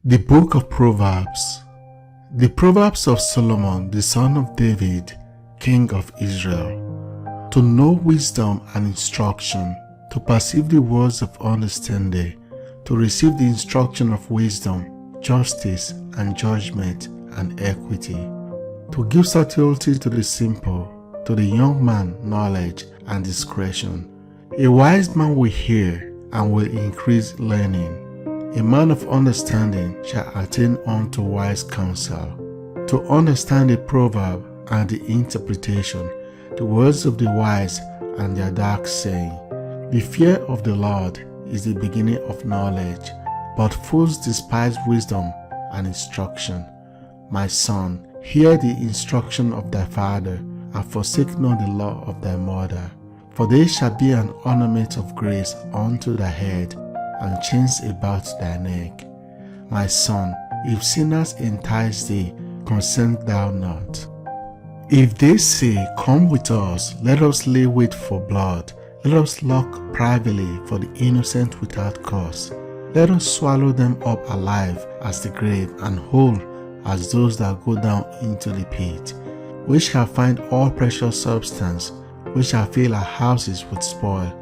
The Book of Proverbs. The Proverbs of Solomon, the son of David, king of Israel. To know wisdom and instruction, to perceive the words of understanding, to receive the instruction of wisdom, justice and judgment and equity, to give subtilty to the simple, to the young man knowledge and discretion. A wise man will hear and will increase learning. A man of understanding shall attain unto wise counsel. To understand a proverb and the interpretation, the words of the wise and their dark saying. The fear of the Lord is the beginning of knowledge, but fools despise wisdom and instruction. My son, hear the instruction of thy father, and forsake not the law of thy mother. For they shall be an ornament of grace unto thy head, and chains about thy neck. My son, if sinners entice thee, consent thou not. If they say, Come with us, let us lay wait for blood, let us lurk privily for the innocent without cause. Let us swallow them up alive as the grave, and whole as those that go down into the pit. We shall find all precious substance, we shall fill our houses with spoil.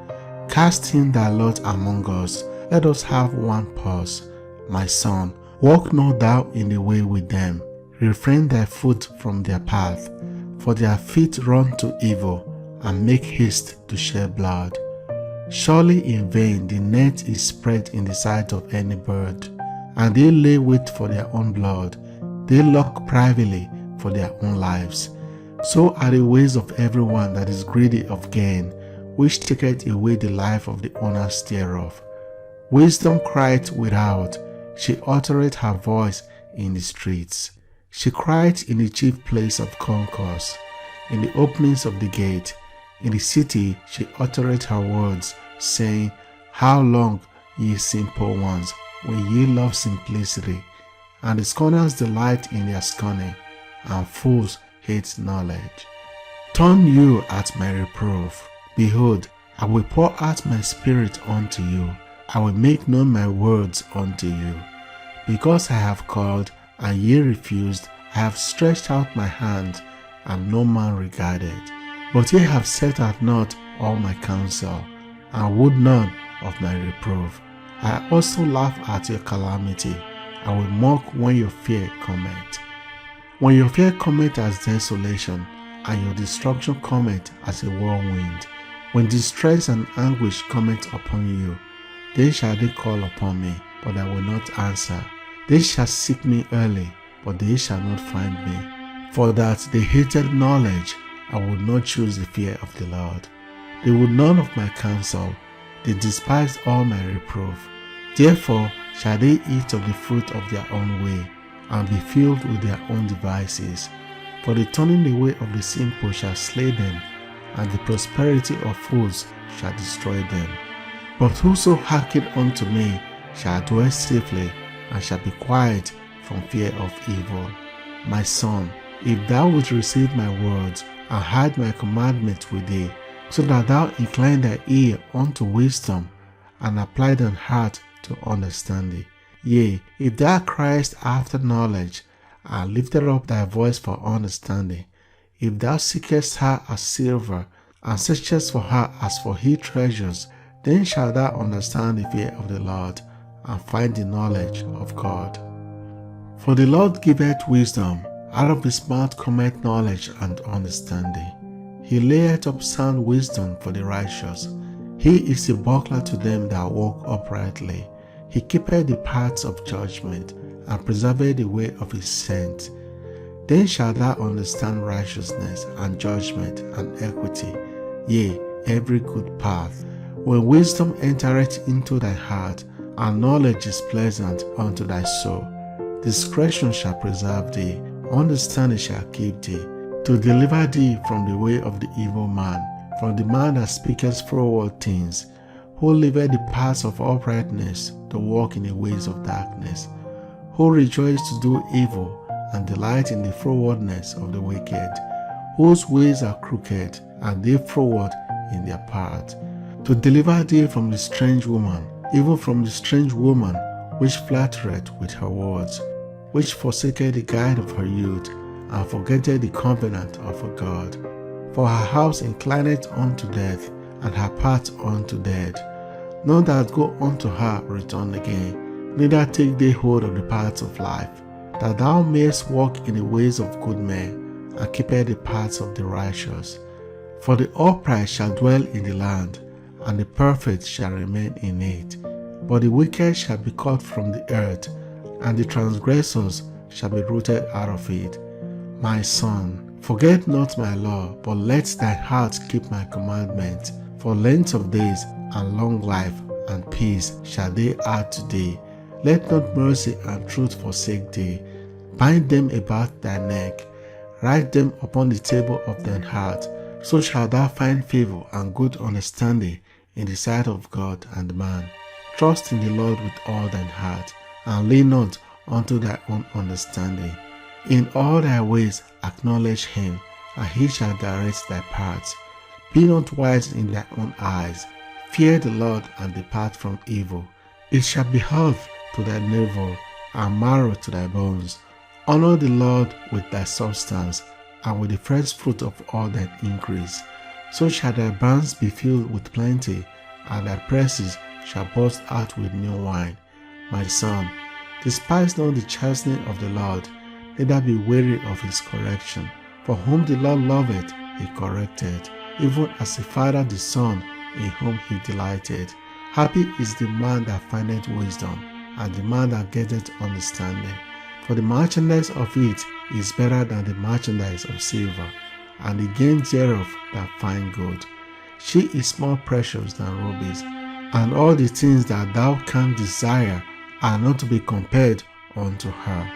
Cast in thy lot among us, let us have one purse. My son, walk not thou in the way with them. Refrain thy foot from their path, for their feet run to evil, and make haste to shed blood. Surely in vain the net is spread in the sight of any bird, and they lay wait for their own blood. They lurk privily for their own lives. So are the ways of everyone that is greedy of gain, which taketh away the life of the owners thereof. Wisdom crieth without, she uttereth her voice in the streets. She crieth in the chief place of concourse, in the openings of the gate. In the city she uttereth her words, saying, How long, ye simple ones, will ye love simplicity? And the scorners delight in their scorning, and fools hate knowledge. Turn you at my reproof. Behold, I will pour out my spirit unto you. I will make known my words unto you. Because I have called, and ye refused, I have stretched out my hand, and no man regarded. But ye have set at naught all my counsel, and would none of my reproof. I also laugh at your calamity. I will mock when your fear cometh. When your fear cometh as desolation, and your destruction cometh as a whirlwind, when distress and anguish cometh upon you, then shall they call upon me, but I will not answer. They shall seek me early, but they shall not find me. For that they hated knowledge, I would not choose the fear of the Lord. They would none of my counsel, they despised all my reproof. Therefore shall they eat of the fruit of their own way, and be filled with their own devices. For the turning away of the simple shall slay them, and the prosperity of fools shall destroy them. But whoso hearkeneth unto me shall dwell safely, and shall be quiet from fear of evil. My son, if thou wilt receive my words, and hide my commandments with thee, so that thou incline thy ear unto wisdom, and apply thine heart to understanding. Yea, if thou criest after knowledge, and liftest up thy voice for understanding, if thou seekest her as silver, and searchest for her as for hid treasures, then shalt thou understand the fear of the Lord, and find the knowledge of God. For the Lord giveth wisdom, out of his mouth cometh knowledge and understanding. He layeth up sound wisdom for the righteous. He is a buckler to them that walk uprightly. He keepeth the paths of judgment, and preserveth the way of his saints. Then shalt thou understand righteousness and judgment and equity, yea, every good path. When wisdom entereth into thy heart, and knowledge is pleasant unto thy soul, discretion shall preserve thee, understanding shall keep thee, to deliver thee from the way of the evil man, from the man that speaketh froward things, who liveth the paths of uprightness, to walk in the ways of darkness, who rejoice to do evil, and delight in the frowardness of the wicked, whose ways are crooked, and they froward in their path. To deliver thee from the strange woman, even from the strange woman which flattereth with her words, which forsaketh the guide of her youth, and forgetteth the covenant of her God. For her house inclineth unto death, and her path unto death. None that go unto her return again, neither take they hold of the paths of life, that thou mayest walk in the ways of good men, and keepeth the paths of the righteous. For the upright shall dwell in the land, and the perfect shall remain in it. But the wicked shall be cut from the earth, and the transgressors shall be rooted out of it. My son, forget not my law, but let thy heart keep my commandments. For length of days and long life and peace shall they add to thee. Let not mercy and truth forsake thee. Bind them about thy neck, write them upon the table of thine heart. So shalt thou find favor and good understanding in the sight of God and man. Trust in the Lord with all thine heart, and lean not unto thy own understanding. In all thy ways acknowledge him, and he shall direct thy paths. Be not wise in thy own eyes. Fear the Lord and depart from evil. It shall be health to thy navel, and marrow to thy bones. Honor the Lord with thy substance, and with the first fruit of all thine increase. So shall thy barns be filled with plenty, and thy presses shall burst out with new wine. My son, despise not the chastening of the Lord, neither be weary of his correction. For whom the Lord loveth, he correcteth, even as a father the son in whom he delighted. Happy is the man that findeth wisdom, and the man that getteth understanding. For the merchandise of it is better than the merchandise of silver, and the gain thereof than fine gold. She is more precious than rubies, and all the things that thou canst desire are not to be compared unto her.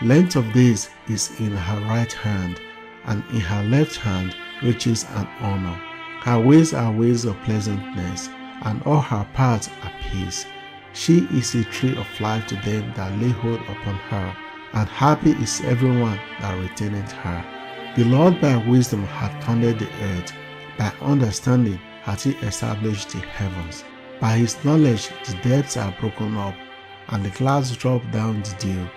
Length of days is in her right hand, and in her left hand riches and honor. Her ways are ways of pleasantness, and all her paths are peace. She is a tree of life to them that lay hold upon her, and happy is everyone that retaineth her. The Lord by wisdom hath founded the earth, by understanding hath he established the heavens. By his knowledge the depths are broken up, and the clouds drop down the dew.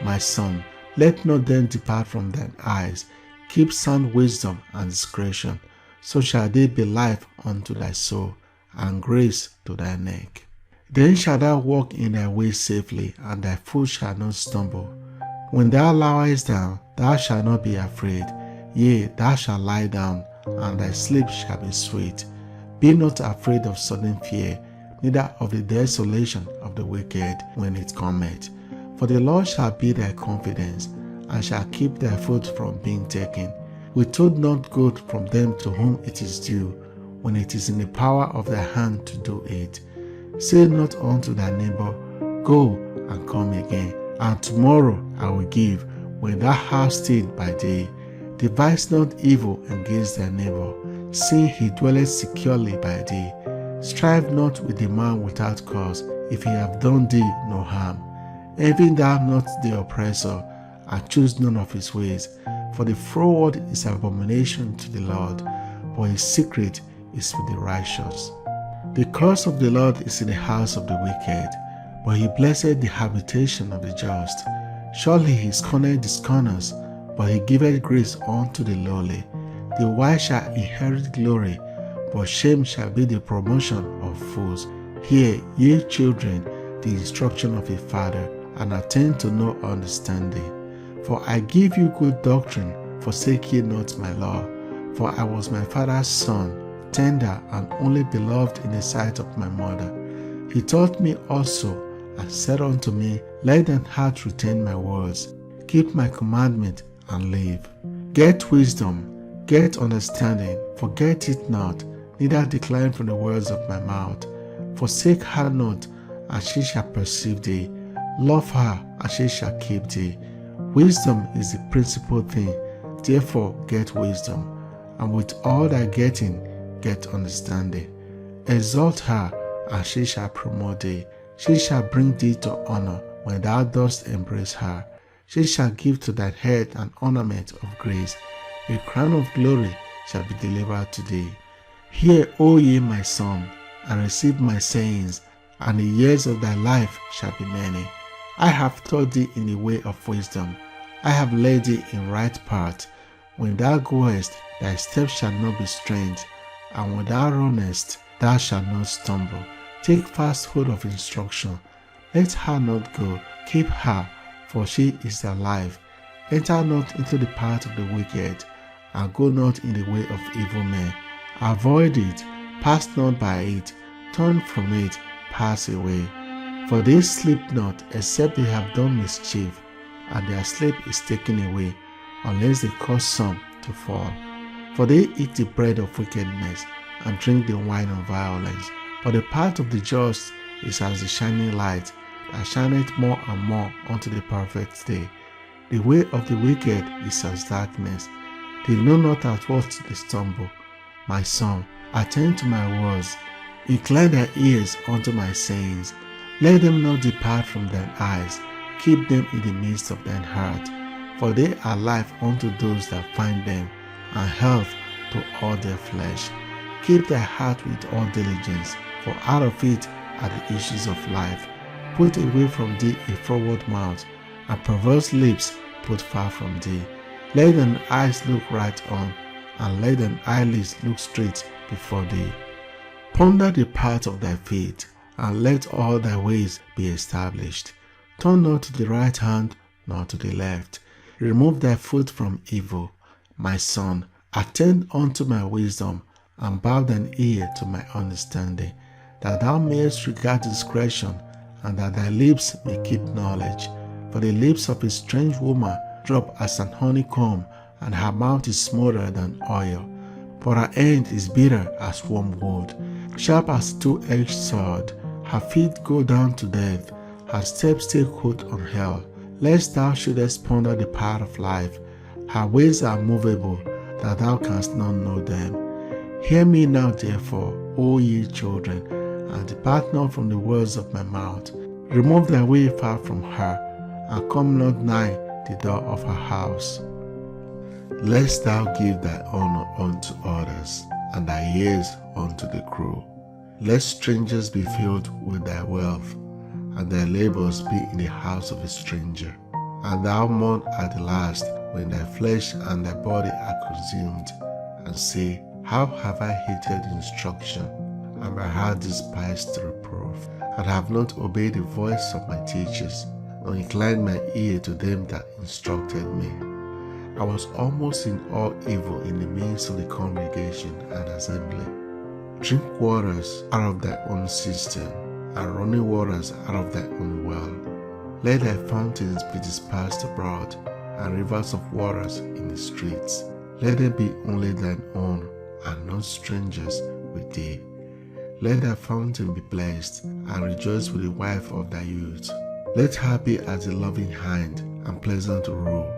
My son, let not them depart from thine eyes. Keep sound wisdom and discretion, so shall they be life unto thy soul, and grace to thy neck. Then shalt thou walk in thy ways safely, and thy foot shall not stumble. When thou liest down, thou shalt not be afraid. Yea, thou shalt lie down, and thy sleep shall be sweet. Be not afraid of sudden fear, neither of the desolation of the wicked when it cometh. For the Lord shall be thy confidence, and shall keep thy foot from being taken. Withhold not good from them to whom it is due, when it is in the power of thy hand to do it. Say not unto thy neighbor, Go and come again, and tomorrow I will give, when thou hast stayed by day. Devise not evil against thy neighbor, seeing he dwelleth securely by day. Strive not with a man without cause, if he have done thee no harm. Envy thou not the oppressor, and choose none of his ways. For the froward is abomination to the Lord, but his secret is with the righteous. The curse of the Lord is in the house of the wicked, but he blesseth the habitation of the just. Surely he scorneth the scorners, but he giveth grace unto the lowly. The wise shall inherit glory, but shame shall be the promotion of fools. Hear, ye children, the instruction of a father, and attain to know understanding. For I give you good doctrine, forsake ye not my law. For I was my father's son, tender and only beloved in the sight of my mother. He taught me also, and said unto me, Let thine heart retain my words, keep my commandment, and live. Get wisdom, get understanding, forget it not, neither decline from the words of my mouth. Forsake her not, and she shall perceive thee. Love her, and she shall keep thee. Wisdom is the principal thing, therefore get wisdom, and with all thy getting, get understanding. Exalt her, and she shall promote thee. She shall bring thee to honor when thou dost embrace her. She shall give to thy head an ornament of grace. A crown of glory shall be delivered to thee. Hear, O ye my son, and receive my sayings, and the years of thy life shall be many. I have taught thee in the way of wisdom. I have led thee in right path. When thou goest, thy steps shall not be strained, and when thou runnest, thou shalt not stumble. Take fast hold of instruction. Let her not go. Keep her, for she is thy life. Enter not into the path of the wicked, and go not in the way of evil men. Avoid it, pass not by it, turn from it, pass away. For they sleep not, except they have done mischief, and their sleep is taken away, unless they cause some to fall. For they eat the bread of wickedness, and drink the wine of violence. But the path of the just is as the shining light, that shineth more and more unto the perfect day. The way of the wicked is as darkness. They know not at what they stumble. My son, attend to my words. Incline thy ears unto my sayings. Let them not depart from thine eyes. Keep them in the midst of thine heart. For they are life unto those that find them, and health to all their flesh. Keep thy heart with all diligence, for out of it are the issues of life. Put away from thee a froward mouth, and perverse lips put far from thee. Let thine eyes look right on, and let thine eyelids look straight before thee. Ponder the path of thy feet, and let all thy ways be established. Turn not to the right hand, nor to the left. Remove thy foot from evil. My son, attend unto my wisdom, and bow thine ear to my understanding, that thou mayest regard discretion, and that thy lips may keep knowledge. For the lips of a strange woman drop as an honeycomb, and her mouth is smoother than oil. But her end is bitter as wormwood, sharp as a two-edged sword. Her feet go down to death, her steps take hold on hell. Lest thou shouldest ponder the path of life, her ways are movable, that thou canst not know them. Hear me now, therefore, O ye children, and depart not from the words of my mouth. Remove thy way far from her, and come not nigh the door of her house. Lest thou give thy honor unto others, and thy years unto the cruel. Lest strangers be filled with thy wealth, and thy labors be in the house of a stranger. And thou mourn at the last, when thy flesh and thy body are consumed, and say, How have I hated instruction, and my heart despised the reproof, and have not obeyed the voice of my teachers, nor inclined my ear to them that instructed me. I was almost in all evil in the midst of the congregation and assembly. Drink waters out of thy own cistern, and running waters out of thy own well. Let thy fountains be dispersed abroad, and rivers of waters in the streets. Let them be only thine own, and not strangers with thee. Let thy fountain be blessed, and rejoice with the wife of thy youth. Let her be as a loving hind, and pleasant to rule.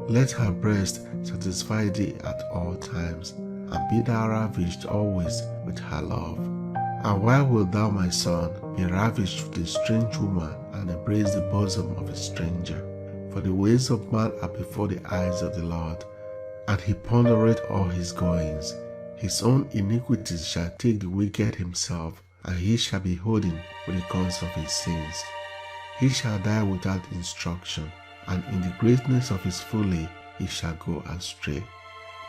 Let her breast satisfy thee at all times, and be thou ravished always with her love. And why wilt thou, my son, be ravished with a strange woman, and embrace the bosom of a stranger? For the ways of man are before the eyes of the Lord, and he pondereth all his goings. His own iniquities shall take the wicked himself, and he shall be holden with the cause of his sins. He shall die without instruction, and in the greatness of his folly he shall go astray.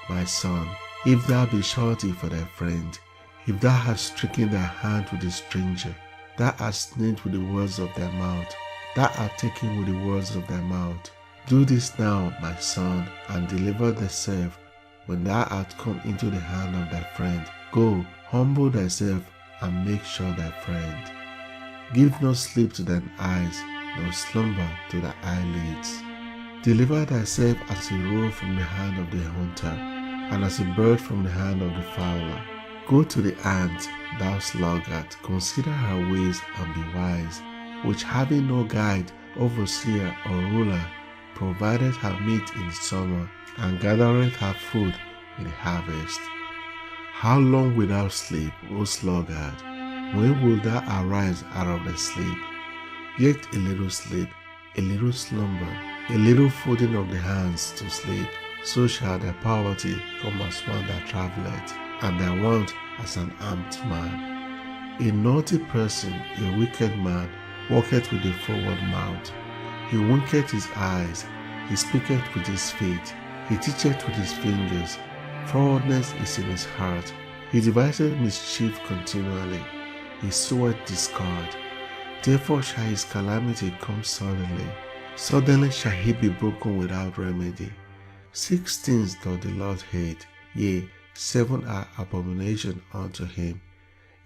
My son, if thou be surety for thy friend, if thou hast stricken thy hand with a stranger, thou art snared with the words of thy mouth, thou art taken with the words of thy mouth. Do this now, my son, and deliver thyself when thou art come into the hand of thy friend. Go, humble thyself, and make sure thy friend. Give no sleep to thine eyes, nor slumber to thy eyelids. Deliver thyself as a roe from the hand of the hunter, and as a bird from the hand of the fowler. Go to the ant, thou sluggard, consider her ways and be wise, which having no guide, overseer, or ruler, provided her meat in summer, and gathereth her food in the harvest. How long wilt thou sleep, O sluggard? When wilt thou arise out of thy sleep? Yet a little sleep, a little slumber, a little folding of the hands to sleep. So shall thy poverty come as one that travelleth, and thy want as an armed man. A naughty person, a wicked man, walketh with a forward mouth. He winketh his eyes, he speaketh with his feet, he teacheth with his fingers. Forwardness is in his heart. He deviseth mischief continually. He soweth discord. Therefore shall his calamity come suddenly. Suddenly shall he be broken without remedy. 6 things doth the Lord hate, yea, 7 are abomination unto him: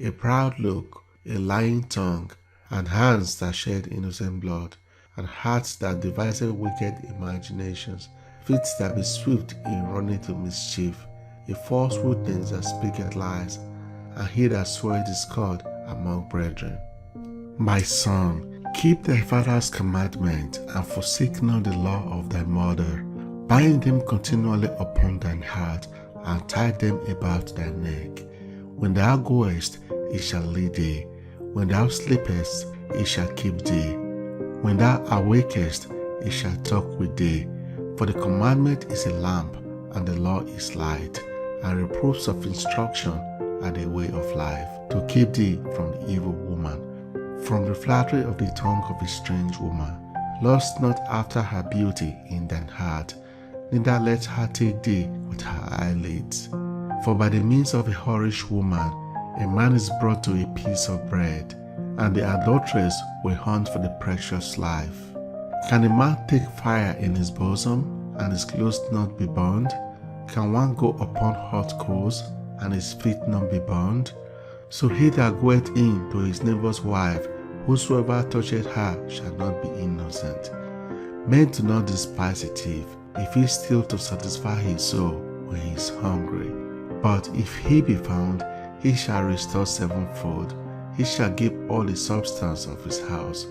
a proud look, a lying tongue, and hands that shed innocent blood, and hearts that deviseth wicked imaginations, feet that be swift in running to mischief, a false witness that speaketh lies, and he that sweareth discord among brethren. My son, keep thy father's commandment, and forsake not the law of thy mother. Bind them continually upon thine heart, and tie them about thy neck. When thou goest, it shall lead thee. When thou sleepest, it shall keep thee. When thou awakest, it shall talk with thee. For the commandment is a lamp, and the law is light, and reproofs of instruction are the way of life, to keep thee from the evil woman, from the flattery of the tongue of a strange woman. Lust not after her beauty in thine heart, neither let her take thee with her eyelids. For by the means of a whorish woman, a man is brought to a piece of bread, and the adulteress will hunt for the precious life. Can a man take fire in his bosom, and his clothes not be burned? Can one go upon hot coals, and his feet not be burned? So he that goeth in to his neighbor's wife, whosoever toucheth her shall not be innocent. Men do not despise a thief, if he steal to satisfy his soul when he is hungry. But if he be found, he shall restore sevenfold. He shall give all the substance of his house.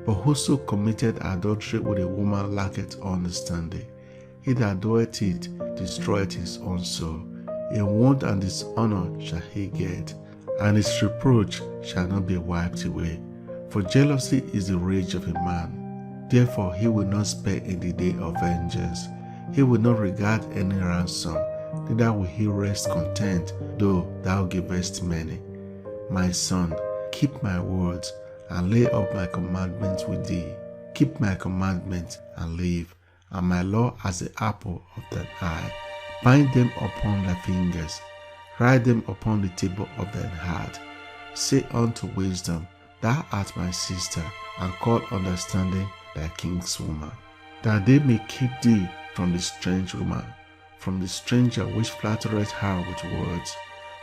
But whoso committed adultery with a woman lacketh understanding. He that doeth it destroyeth his own soul. A wound and dishonor shall he get, and his reproach shall not be wiped away. For jealousy is the rage of a man. Therefore he will not spare in the day of vengeance. He will not regard any ransom, neither will he rest content, though thou givest many. My son, keep my words, and lay up my commandments with thee. Keep my commandments and live, and my law as the apple of thine eye. Bind them upon thy fingers, write them upon the table of thine heart. Say unto wisdom, Thou art my sister, and call understanding thy kinswoman, that they may keep thee from the strange woman, from the stranger which flattereth her with words.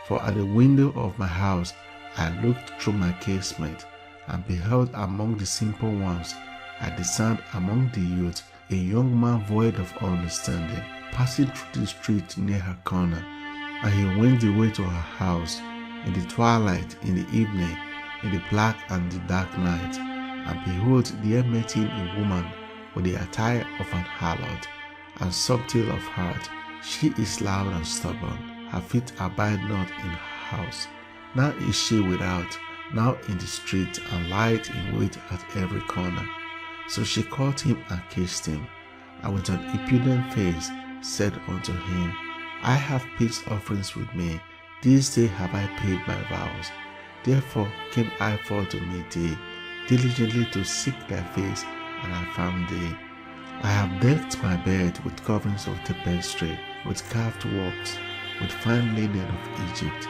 For at the window of my house I looked through my casement, and beheld among the simple ones, I discerned among the youth a young man void of understanding, passing through the street near her corner. And he went the way to her house, in the twilight, in the evening, in the black and the dark night. And behold, there met him a woman with the attire of an harlot, and subtle of heart. She is loud and stubborn, her feet abide not in her house. Now is she without, now in the street, and lieth in wait at every corner. So she caught him and kissed him, and with an impudent face said unto him, I have peace offerings with me, this day have I paid my vows. Therefore came I forth to meet thee, diligently to seek thy face, and I found thee. I have decked my bed with coverings of tapestry, with carved works, with fine linen of Egypt.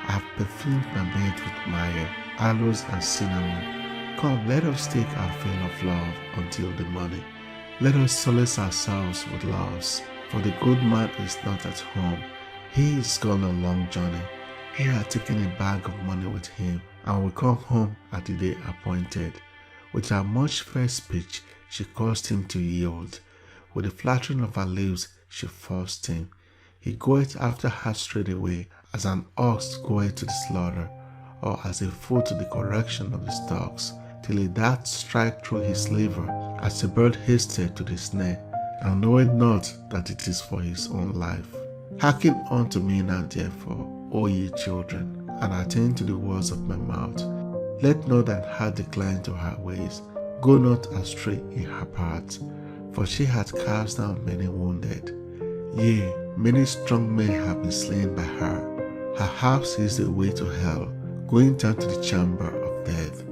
I have perfumed my bed with myrrh, aloes, and cinnamon. Come, let us take our fill of love until the morning. Let us solace ourselves with loves, for the good man is not at home. He is gone a long journey. He had taken a bag of money with him, and will come home at the day appointed. With her much fair speech she caused him to yield. With the flattering of her lips she forced him. He goeth after her straightway, as an ox goeth to the slaughter, or as a fool to the correction of the stocks, till a dart strike through his liver, as a bird hasted to the snare, and knoweth not that it is for his own life. Hearken unto me now therefore, O ye children, and attend to the words of my mouth. Let not thine heart decline to her ways, go not astray in her paths, for she hath cast down many wounded. Yea, many strong men have been slain by her. Her house is the way to hell, going down to the chamber of death.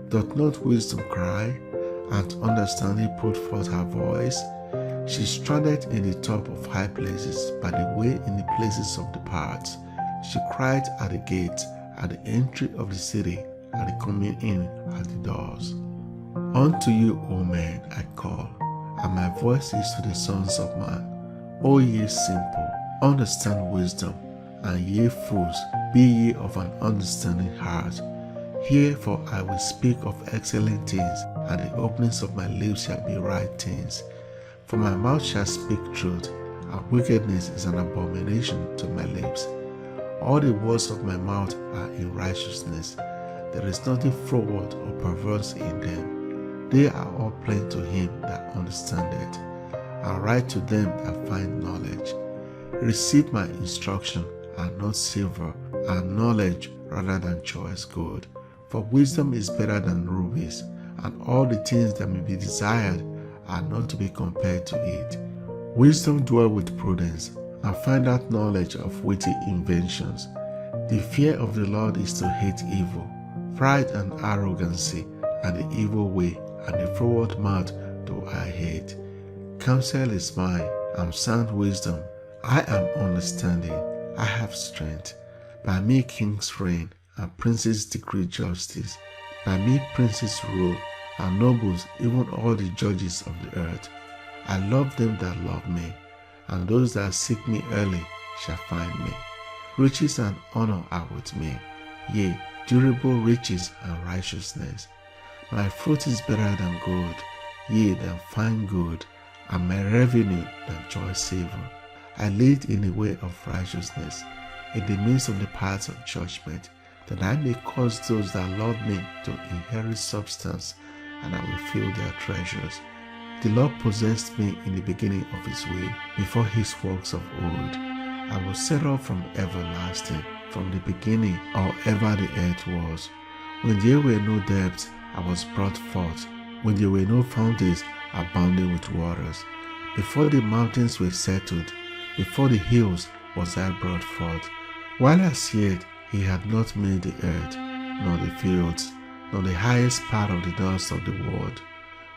Doth not wisdom cry, and understanding put forth her voice? She stranded in the top of high places, by the way in the places of the paths. She cried at the gates, at the entry of the city, at the coming in at the doors. Unto you, O men, I call, and my voice is to the sons of man. O ye simple, understand wisdom, and ye fools, be ye of an understanding heart. Hear, for I will speak of excellent things, and the openings of my lips shall be right things. For my mouth shall speak truth, and wickedness is an abomination to my lips. All the words of my mouth are in righteousness. There is nothing froward or perverse in them. They are all plain to him that understandeth, and right to them that find knowledge. Receive my instruction, and not silver, and knowledge rather than choice gold. For wisdom is better than rubies, and all the things that may be desired are not to be compared to it. Wisdom dwell with prudence, and find out knowledge of witty inventions. The fear of the Lord is to hate evil, pride and arrogancy, and the evil way, and the froward mouth do I hate. Counsel is mine, and sound wisdom. I am understanding, I have strength. By me kings reign, and princes decree justice. By me princes rule, and nobles, even all the judges of the earth. I love them that love me, and those that seek me early shall find me. Riches and honor are with me, yea, durable riches and righteousness. My fruit is better than gold, yea, than fine gold, and my revenue than choice silver. I lead in the way of righteousness, in the midst of the paths of judgment, that I may cause those that love me to inherit substance, and I will fill their treasures. The Lord possessed me in the beginning of his way, before his works of old. I was set up from everlasting, from the beginning, or ever the earth was. When there were no depths, I was brought forth. When there were no fountains, abounding with waters. Before the mountains were settled, before the hills was I brought forth. While as yet he had not made the earth, nor the fields, nor the highest part of the dust of the world.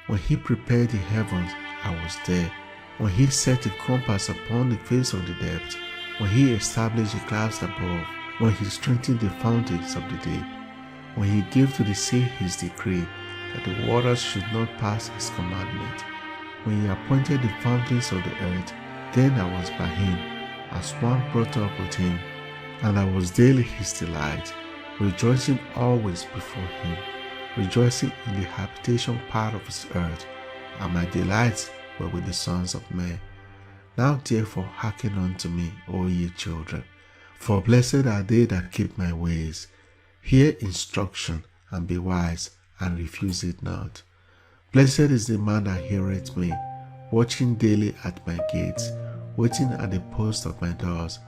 When he prepared the heavens, I was there. When he set the compass upon the face of the depth, when he established the clouds above, when he strengthened the fountains of the deep, when he gave to the sea his decree, that the waters should not pass his commandment, when he appointed the fountains of the earth, then I was by him, as one brought up with him, and I was daily his delight, rejoicing always before him, rejoicing in the habitation part of his earth, and my delights were with the sons of men. Now therefore hearken unto me, O ye children, for blessed are they that keep my ways. Hear instruction, and be wise, and refuse it not. Blessed is the man that heareth me, watching daily at my gates, waiting at the post of my doors.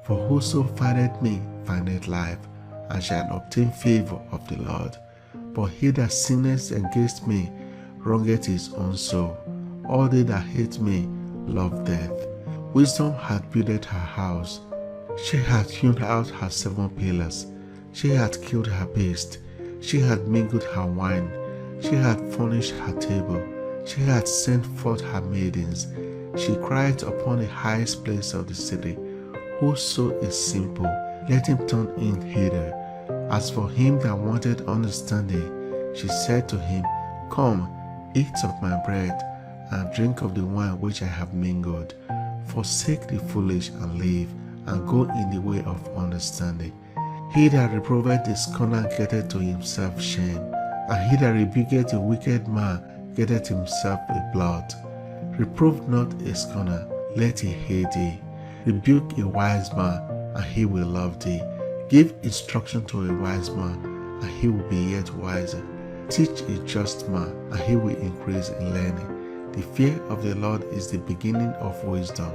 For whoso findeth me findeth life, and shall obtain favor of the Lord. But he that sinneth against me wrongeth his own soul. All they that hate me love death. Wisdom hath builded her house. She hath hewn out her 7 pillars. She hath killed her beast. She hath mingled her wine. She hath furnished her table. She hath sent forth her maidens. She cried upon the highest place of the city. Whoso is simple, let him turn in hither. As for him that wanted understanding, she said to him, Come, eat of my bread, and drink of the wine which I have mingled. Forsake the foolish and live, and go in the way of understanding. He that reproveth the scorner getteth to himself shame, and he that rebuketh a wicked man getteth himself a blot. Reprove not a scorner, let him hate thee. Rebuke a wise man, and he will love thee. Give instruction to a wise man, and he will be yet wiser. Teach a just man, and he will increase in learning. The fear of the Lord is the beginning of wisdom,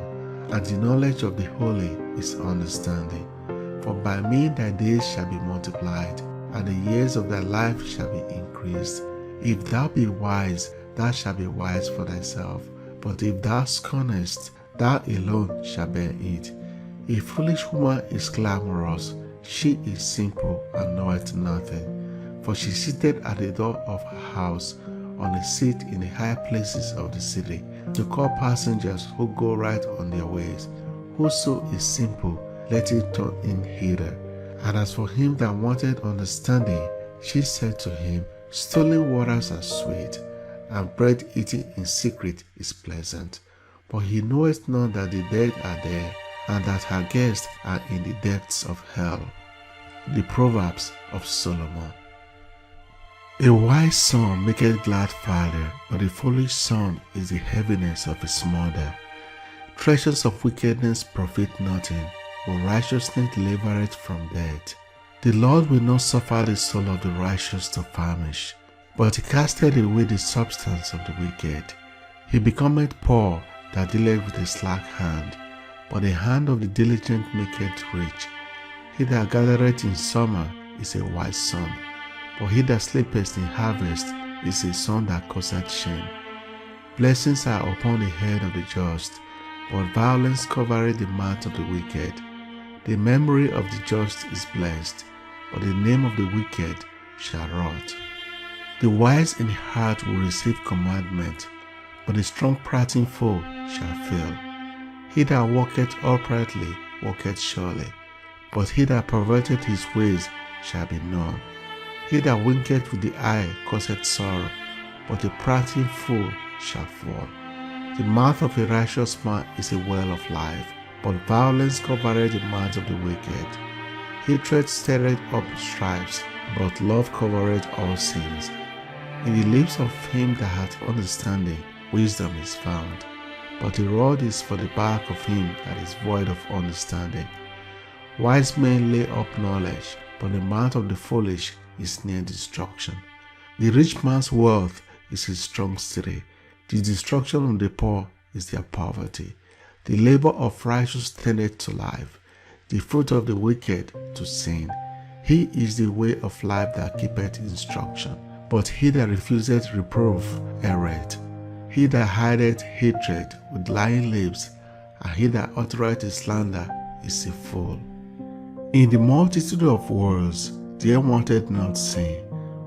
and the knowledge of the holy is understanding. For by me thy days shall be multiplied, and the years of thy life shall be increased. If thou be wise, thou shalt be wise for thyself. But if thou scornest, thou alone shalt bear it. A foolish woman is clamorous, She is simple and knoweth nothing, for she sitteth at the door of her house, on a seat in the high places of the city, to call passengers who go right on their ways. Whoso is simple, let him turn in hither. And as for him that wanted understanding, she said to him, Stolen waters are sweet, and bread eaten in secret is pleasant. But he knoweth not that the dead are there, and that her guests are in the depths of hell. The Proverbs of Solomon. A wise son maketh glad father, but a foolish son is the heaviness of his mother. Treasures of wickedness profit nothing, but righteousness delivereth from death. The Lord will not suffer the soul of the righteous to famish, but he casteth away the substance of the wicked. He becometh poor that dealeth with a slack hand, but the hand of the diligent maketh rich. He that gathereth in summer is a wise son, but he that sleepeth in harvest is a son that causeth shame. Blessings are upon the head of the just, but violence covereth the mouth of the wicked. The memory of the just is blessed, but the name of the wicked shall rot. The wise in heart will receive commandment, but the strong prating foe shall fail. He that walketh uprightly walketh surely, but he that perverteth his ways shall be known. He that winketh with the eye causeth sorrow, but the prating fool shall fall. The mouth of a righteous man is a well of life, but violence covereth the mouth of the wicked. Hatred stirreth up strifes, but love covereth all sins. In the lips of him that hath understanding, wisdom is found, but the rod is for the back of him that is void of understanding. Wise men lay up knowledge, but the mouth of the foolish is near destruction. The rich man's wealth is his strong city. The destruction of the poor is their poverty. The labor of righteous tendeth to life, the fruit of the wicked to sin. He is the way of life that keepeth instruction, but he that refuseth reproof erreth. He that hideth hatred with lying lips, and he that uttereth slander is a fool. In the multitude of words there wanted not sin,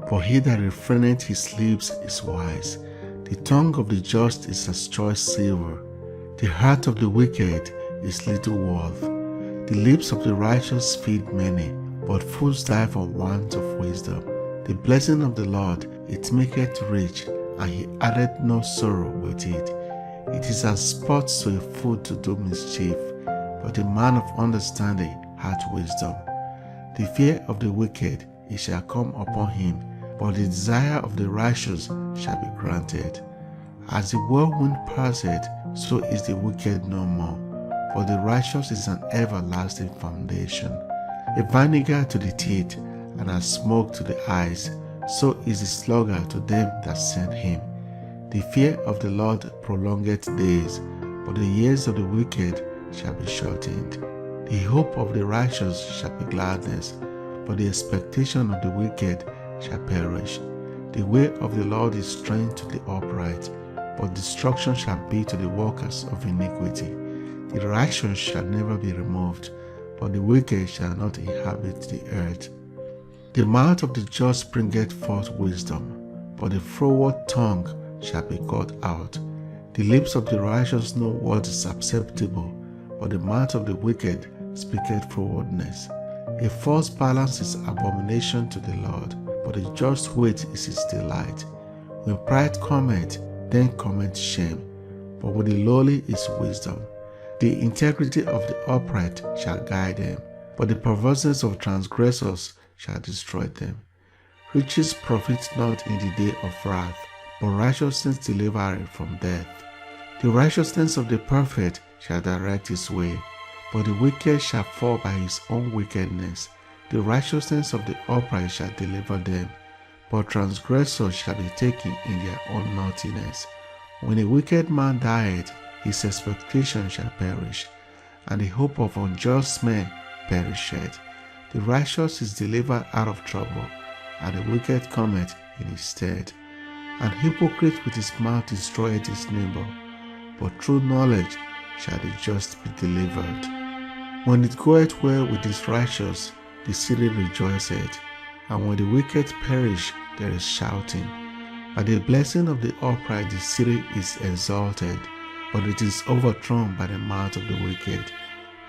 for he that refraineth his lips is wise. The tongue of the just is as choice silver, the heart of the wicked is little worth. The lips of the righteous feed many, but fools die for want of wisdom. The blessing of the Lord, it maketh rich, and he addeth no sorrow with it. It is as sport to a fool to do mischief, but the man of understanding hath wisdom. The fear of the wicked, it shall come upon him, but the desire of the righteous shall be granted. As the whirlwind passeth, so is the wicked no more, for the righteous is an everlasting foundation. A vinegar to the teeth, and as smoke to the eyes, so is the sluggard to them that send him. The fear of the Lord prolongeth days, but the years of the wicked shall be shortened. The hope of the righteous shall be gladness, but the expectation of the wicked shall perish. The way of the Lord is strength to the upright, but destruction shall be to the workers of iniquity. The righteous shall never be removed, but the wicked shall not inhabit the earth. The mouth of the just bringeth forth wisdom, but the froward tongue shall be cut out. The lips of the righteous know what is acceptable, but the mouth of the wicked speaketh frowardness. A false balance is abomination to the Lord, but a just weight is his delight. When pride cometh, then cometh shame, but with the lowly is wisdom. The integrity of the upright shall guide them, but the perverseness of transgressors shall destroy them. Riches profit not in the day of wrath, but righteousness delivereth from death. The righteousness of the perfect shall direct his way, but the wicked shall fall by his own wickedness. The righteousness of the upright shall deliver them, but transgressors shall be taken in their own naughtiness. When a wicked man dieth, his expectation shall perish, and the hope of unjust men perisheth. The righteous is delivered out of trouble, and the wicked cometh in his stead. An hypocrite with his mouth destroyeth his neighbor, but through knowledge shall the just be delivered. When it goeth well with his righteous, the city rejoiceth, and when the wicked perish, there is shouting. By the blessing of the upright the city is exalted, but it is overthrown by the mouth of the wicked.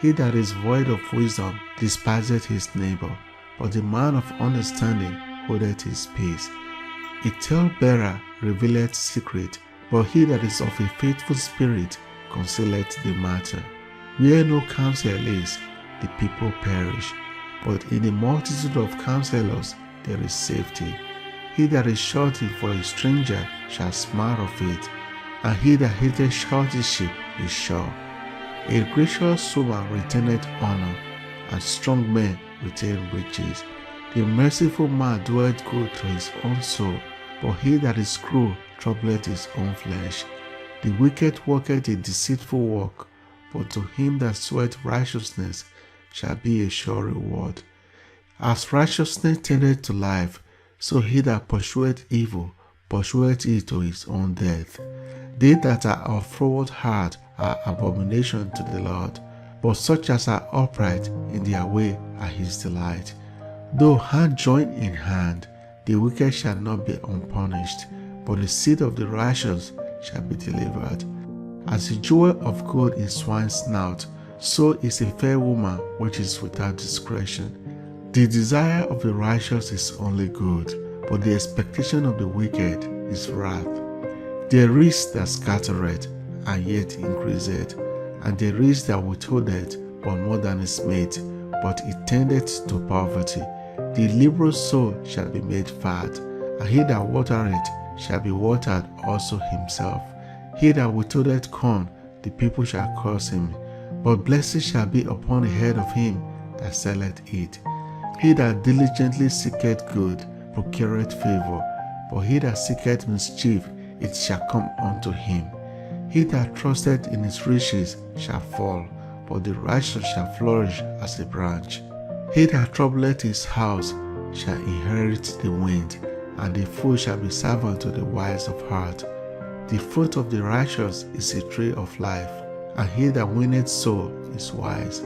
He that is void of wisdom despiseth his neighbor, but the man of understanding holdeth his peace. A talebearer revealeth secret, but he that is of a faithful spirit concealeth the matter. Where no counsel is, the people perish, but in the multitude of counselors there is safety. He that is shorty for a stranger shall smile of it, and he that hateth shortyship is sure. A gracious woman retaineth honor, and strong men retain riches. The merciful man doeth good to his own soul, but he that is cruel troubleth his own flesh. The wicked worketh a deceitful work, but to him that soweth righteousness shall be a sure reward. As righteousness tendeth to life, so he that pursueth evil pursueth it to his own death. They that are of froward heart are abomination to the Lord, but such as are upright in their way are his delight. Though hand join in hand, the wicked shall not be unpunished, but the seed of the righteous shall be delivered. As a jewel of gold in swine's snout, so is a fair woman which is without discretion. The desire of the righteous is only good, but the expectation of the wicked is wrath. There is that scattereth, and yet increaseth, and there is that withholdeth, but more than is made, but it tendeth to poverty. The liberal soul shall be made fat, and he that watereth shall be watered also himself. He that withholdeth corn, the people shall curse him, but blessing shall be upon the head of him that selleth it. He that diligently seeketh good procureth favor, but he that seeketh mischief, it shall come unto him. He that trusteth in his riches shall fall, but the righteous shall flourish as a branch. He that troubleth his house shall inherit the wind, and the fool shall be servant to the wise of heart. The fruit of the righteous is a tree of life, and he that winneth soul is wise.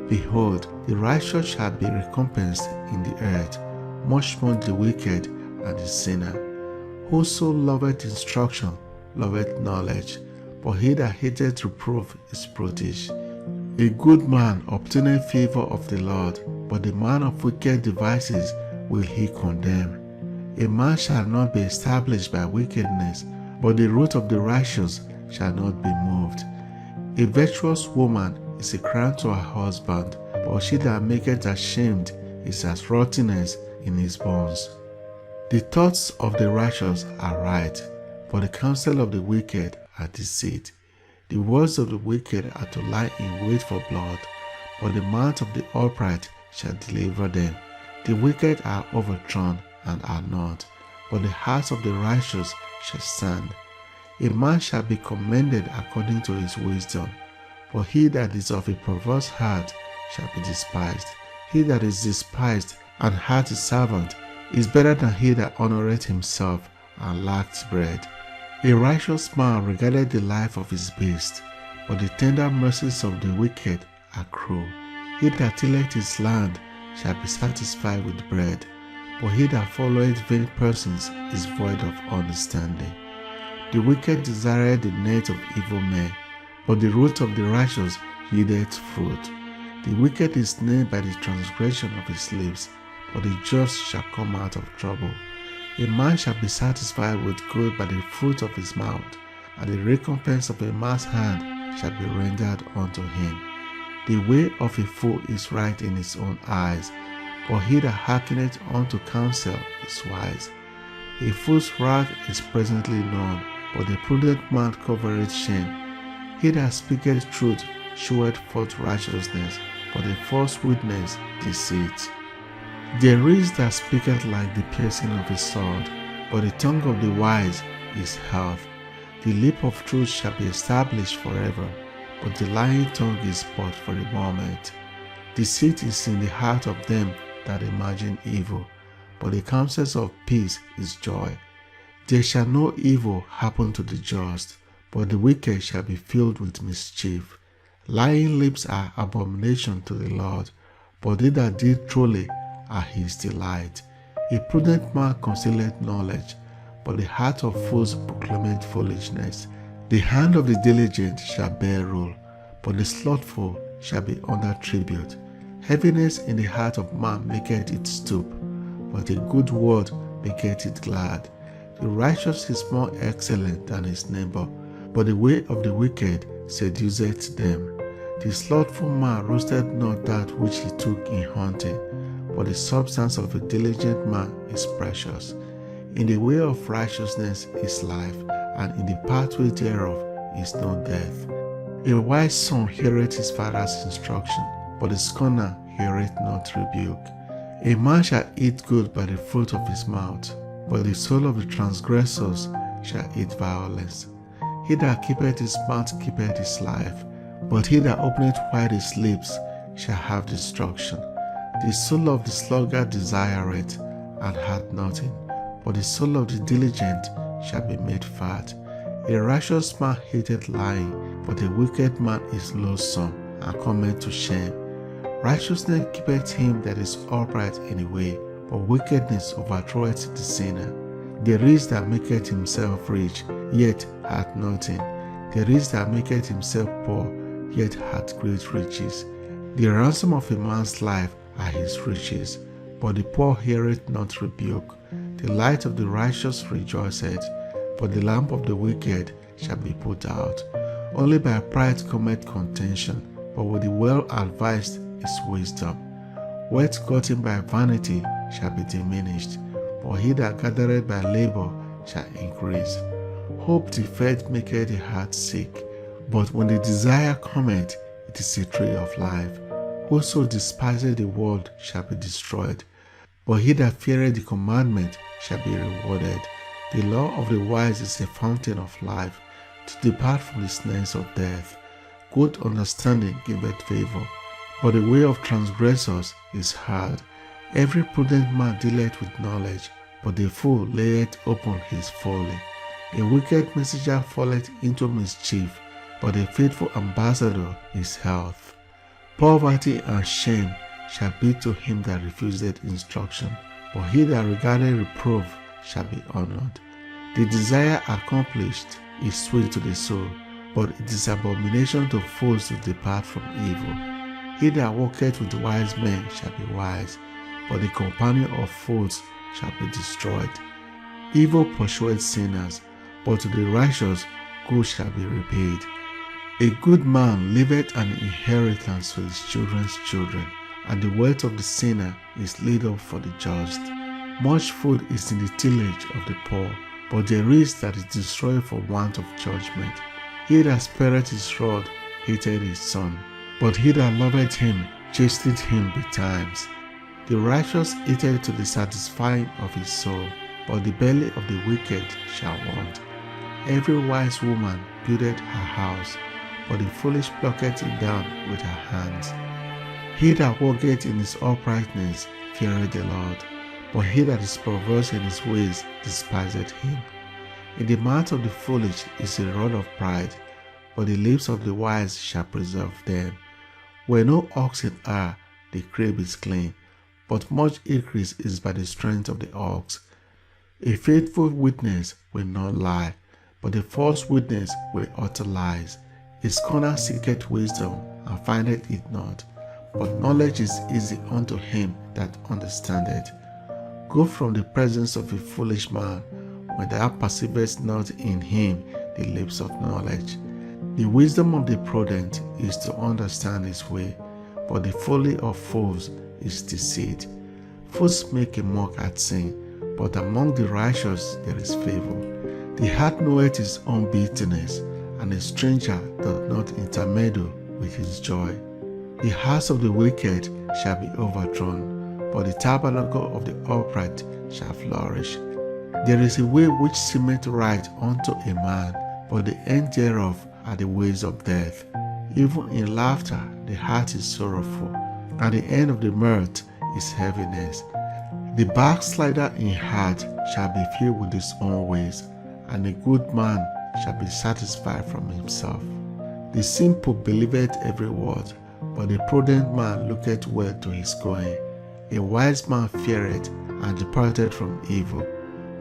Behold, the righteous shall be recompensed in the earth, much more the wicked and the sinner. Whoso loveth instruction loveth knowledge, but he that hateth reproof is brutish. A good man obtaineth favor of the Lord, but the man of wicked devices will he condemn. A man shall not be established by wickedness, but the root of the righteous shall not be moved. A virtuous woman is a crown to her husband, but she that maketh ashamed is as rottenness in his bones. The thoughts of the righteous are right, but the counsel of the wicked are deceit. The words of the wicked are to lie in wait for blood, but the mouth of the upright shall deliver them. The wicked are overthrown and are not, but the hearts of the righteous shall stand. A man shall be commended according to his wisdom, but he that is of a perverse heart shall be despised. He that is despised and hath a servant is better than he that honoureth himself and lacked bread. A righteous man regardeth the life of his beast, but the tender mercies of the wicked are cruel. He that tilleth his land shall be satisfied with bread, but he that followeth vain persons is void of understanding. The wicked desireth the net of evil men, but the root of the righteous yieldeth fruit. The wicked is snared by the transgression of his lips, but the just shall come out of trouble. A man shall be satisfied with good by the fruit of his mouth, and the recompense of a man's hand shall be rendered unto him. The way of a fool is right in his own eyes, but he that hearkeneth unto counsel is wise. A fool's wrath is presently known, but the prudent man covereth shame. He that speaketh truth showeth forth righteousness, but a false witness deceit. There is that speaketh like the piercing of a sword, but the tongue of the wise is health. The lip of truth shall be established forever, but the lying tongue is but for a moment. Deceit is in the heart of them that imagine evil, but the counsels of peace is joy. There shall no evil happen to the just, but the wicked shall be filled with mischief. Lying lips are abomination to the Lord, but they that deal truly are his delight. A prudent man concealeth knowledge, but the heart of fools proclaimeth foolishness. The hand of the diligent shall bear rule, but the slothful shall be under tribute. Heaviness in the heart of man maketh it stoop, but a good word maketh it glad. The righteous is more excellent than his neighbor, but the way of the wicked seduceth them. The slothful man roasted not that which he took in hunting, but the substance of a diligent man is precious. In the way of righteousness is life, and in the pathway thereof is no death. A wise son heareth his father's instruction, but the scorner heareth not rebuke. A man shall eat good by the fruit of his mouth, but the soul of the transgressors shall eat violence. He that keepeth his mouth keepeth his life, but he that openeth wide his lips shall have destruction. The soul of the sluggard desireth, and hath nothing, but the soul of the diligent shall be made fat. A righteous man hateth lying, but a wicked man is loathsome, and cometh to shame. Righteousness keepeth him that is upright in a way, but wickedness overthroweth the sinner. There is that maketh himself rich, yet hath nothing. There is that maketh himself poor, yet hath great riches. The ransom of a man's life are his riches, but the poor heareth not rebuke. The light of the righteous rejoiceth, but the lamp of the wicked shall be put out. Only by pride cometh contention, but with the well-advised is wisdom. Wealth gotten by vanity shall be diminished, but he that gathereth by labor shall increase. Hope deferred maketh the heart sick, but when the desire cometh, it is a tree of life. Whoso despiseth the world shall be destroyed, but he that feareth the commandment shall be rewarded. The law of the wise is a fountain of life, to depart from the snares of death. Good understanding giveth favor, but the way of transgressors is hard. Every prudent man dealeth with knowledge, but the fool layeth open his folly. A wicked messenger falleth into mischief, but a faithful ambassador is health. Poverty and shame shall be to him that refuseth instruction, but he that regardeth reproof shall be honored. The desire accomplished is sweet to the soul, but it is abomination to fools to depart from evil. He that walketh with wise men shall be wise, but the companion of fools shall be destroyed. Evil pursueth sinners, but to the righteous good shall be repaid. A good man leaveth an inheritance to his children's children, and the wealth of the sinner is laid up for the just. Much food is in the tillage of the poor, but there is that is destroyed for want of judgment. He that spareth his rod hated his son, but he that loveth him chasteneth him betimes. The righteous eateth to the satisfying of his soul, but the belly of the wicked shall want. Every wise woman buildeth her house, but the foolish plucketh it down with her hands. He that walketh in his uprightness feareth the Lord, but he that is perverse in his ways despiseth him. In the mouth of the foolish is a rod of pride, but the lips of the wise shall preserve them. Where no oxen are, the crib is clean, but much increase is by the strength of the ox. A faithful witness will not lie, but a false witness will utter lies. A scorner seeketh wisdom, and findeth it not, but knowledge is easy unto him that understandeth. Go from the presence of a foolish man, when thou perceivest not in him the lips of knowledge. The wisdom of the prudent is to understand his way, but the folly of fools is deceit. Fools make a mock at sin, but among the righteous there is favor. The heart knoweth his own bitterness, and a stranger doth not intermeddle with his joy. The house of the wicked shall be overthrown, but the tabernacle of the upright shall flourish. There is a way which seemeth right unto a man, but the end thereof are the ways of death. Even in laughter the heart is sorrowful, and the end of the mirth is heaviness. The backslider in heart shall be filled with his own ways, and a good man shall be satisfied from himself. The simple believeth every word, but the prudent man looketh well to his going. A wise man feareth and departed from evil,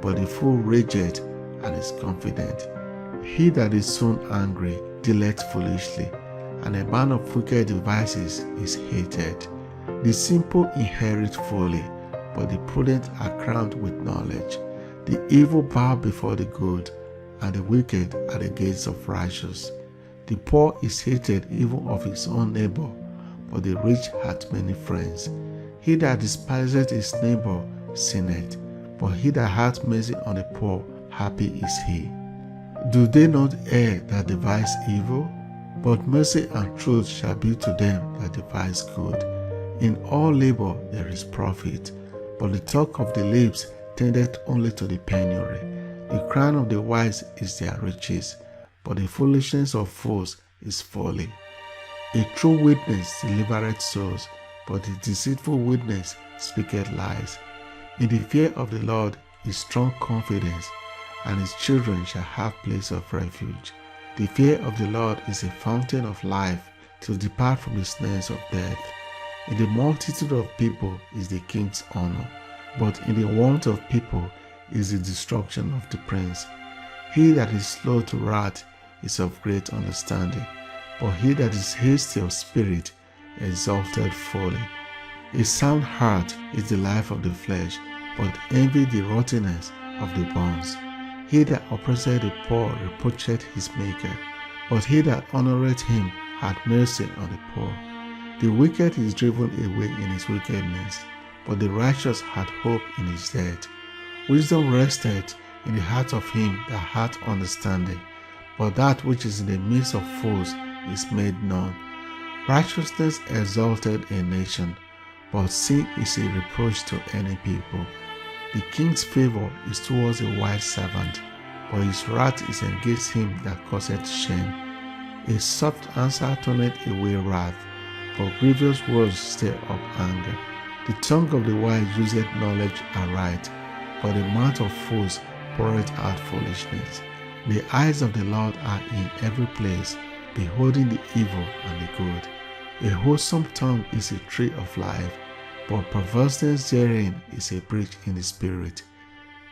but the fool rageth and is confident. He that is soon angry dealeth foolishly, and a man of wicked devices is hated. The simple inherit folly, but the prudent are crowned with knowledge. The evil bow before the good, and the wicked at the gates of righteous. The poor is hated even of his own neighbor, but the rich hath many friends. He that despiseth his neighbor sinneth, but he that hath mercy on the poor, happy is he. Do they not err that devise evil? But mercy and truth shall be to them that devise good. In all labor there is profit, but the talk of the lips tendeth only to the penury. The crown of the wise is their riches, but the foolishness of fools is folly. A true witness delivereth souls, but the deceitful witness speaketh lies. In the fear of the Lord is strong confidence, and his children shall have place of refuge. The fear of the Lord is a fountain of life, to depart from the snares of death. In the multitude of people is the king's honor, but in the want of people is the destruction of the prince. He that is slow to wrath is of great understanding, but he that is hasty of spirit exalted folly. A sound heart is the life of the flesh, but envy the rottenness of the bones. He that oppresseth the poor reproacheth his maker, but he that honoureth him hath mercy on the poor. The wicked is driven away in his wickedness, but the righteous hath hope in his death. Wisdom resteth in the heart of him that hath understanding, but that which is in the midst of fools is made known. Righteousness exalted a nation, but sin is a reproach to any people. The king's favor is towards a wise servant, but his wrath is against him that causeth shame. A soft answer turneth away wrath, but grievous words stir up anger. The tongue of the wise useth knowledge aright, but the mouth of fools poureth out foolishness. The eyes of the Lord are in every place, beholding the evil and the good. A wholesome tongue is a tree of life, but perverseness therein is a breach in the spirit.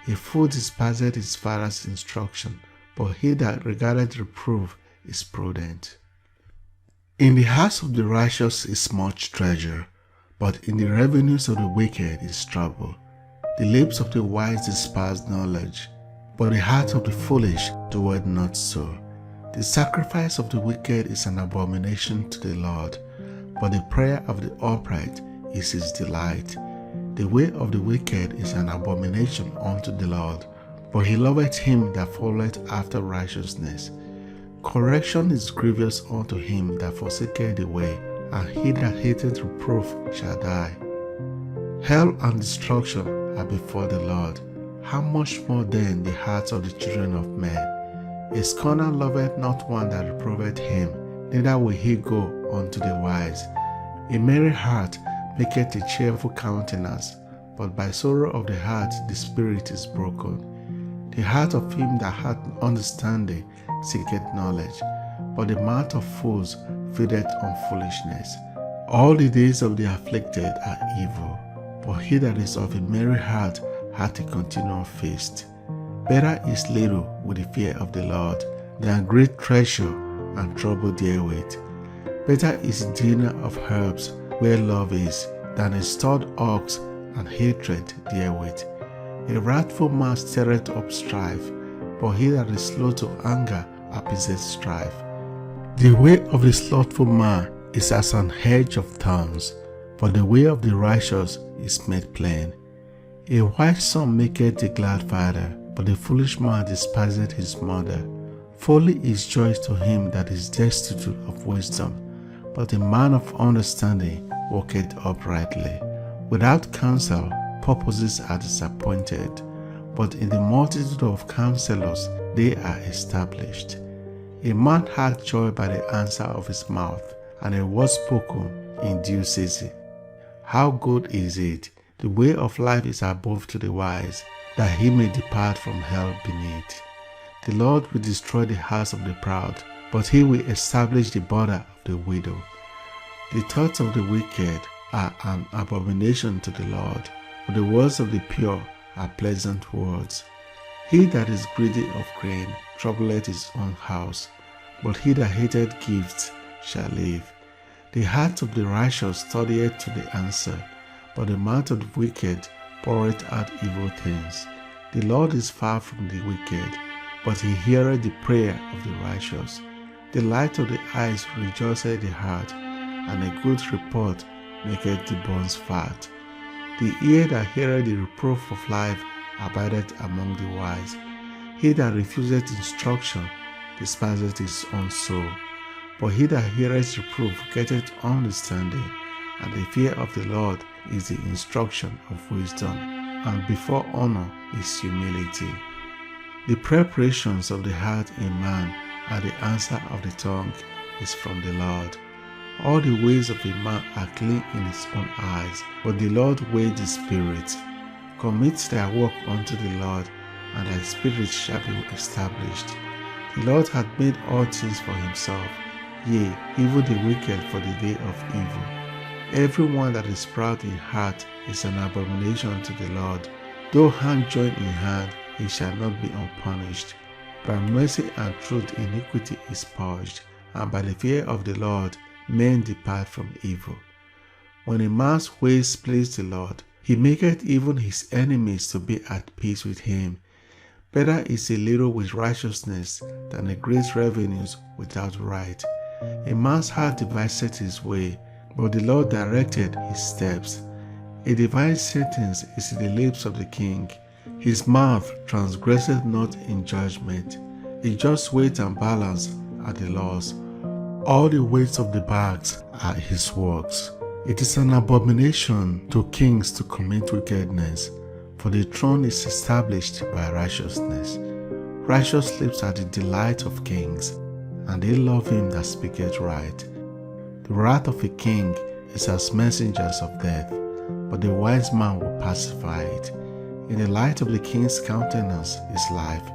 A fool despiseth his father's instruction, but he that regardeth reproof is prudent. In the house of the righteous is much treasure, but in the revenues of the wicked is trouble. The lips of the wise despise knowledge, but the heart of the foolish doeth not so. The sacrifice of the wicked is an abomination to the Lord, but the prayer of the upright is his delight. The way of the wicked is an abomination unto the Lord, but he loveth him that followeth after righteousness. Correction is grievous unto him that forsaketh the way, and he that hateth reproof shall die. Hell and destruction are before the Lord. How much more then the hearts of the children of men? A scorner loveth not one that reproveth him, neither will he go unto the wise. A merry heart maketh a cheerful countenance, but by sorrow of the heart the spirit is broken. The heart of him that hath understanding seeketh knowledge, but the mouth of fools feedeth on foolishness. All the days of the afflicted are evil, but he that is of a merry heart hath a continual feast. Better is little with the fear of the Lord than great treasure and trouble therewith. Better is dinner of herbs where love is, than a stored ox and hatred therewith. A wrathful man stirreth up strife, but he that is slow to anger appeaseth strife. The way of the slothful man is as an hedge of thorns, but the way of the righteous is made plain. A wise son maketh a glad father, but the foolish man despiseth his mother. Folly is joy to him that is destitute of wisdom, but the man of understanding walketh uprightly. Without counsel, purposes are disappointed, but in the multitude of counselors they are established. A man hath joy by the answer of his mouth, and a word spoken in due season. How good is it! The way of life is above to the wise, that he may depart from hell beneath. The Lord will destroy the house of the proud, but he will establish the border of the widow. The thoughts of the wicked are an abomination to the Lord, but the words of the pure are pleasant words. He that is greedy of grain troubleth his own house, but he that hateth gifts shall live. The heart of the righteous studieth to the answer, but the mouth of the wicked poureth out evil things. The Lord is far from the wicked, but he heareth the prayer of the righteous. The light of the eyes rejoiceth the heart, and a good report maketh the bones fat. The ear that heareth the reproof of life abideth among the wise. He that refuseth instruction despiseth his own soul, but he that heareth reproof getteth understanding, and the fear of the Lord is the instruction of wisdom, and before honor is humility. The preparations of the heart in man and the answer of the tongue is from the Lord. All the ways of a man are clean in his own eyes, but the Lord weigheth the spirit. Commit thy work unto the Lord, and thy spirit shall be established. The Lord hath made all things for himself, yea, even the wicked for the day of evil. Every one that is proud in heart is an abomination to the Lord. Though hand join in hand, he shall not be unpunished. By mercy and truth iniquity is purged, and by the fear of the Lord men depart from evil. When a man's ways please the Lord, he maketh even his enemies to be at peace with him. Better is a little with righteousness than a great revenues without right. A man's heart deviseth his way, but the Lord directed his steps. A divine sentence is in the lips of the king. His mouth transgresseth not in judgment. A just weight and balance are the laws. All the weights of the bags are his works. It is an abomination to kings to commit wickedness, for the throne is established by righteousness. Righteous lips are the delight of kings, and they love him that speaketh right. The wrath of a king is as messengers of death, but the wise man will pacify it. In the light of the king's countenance is life,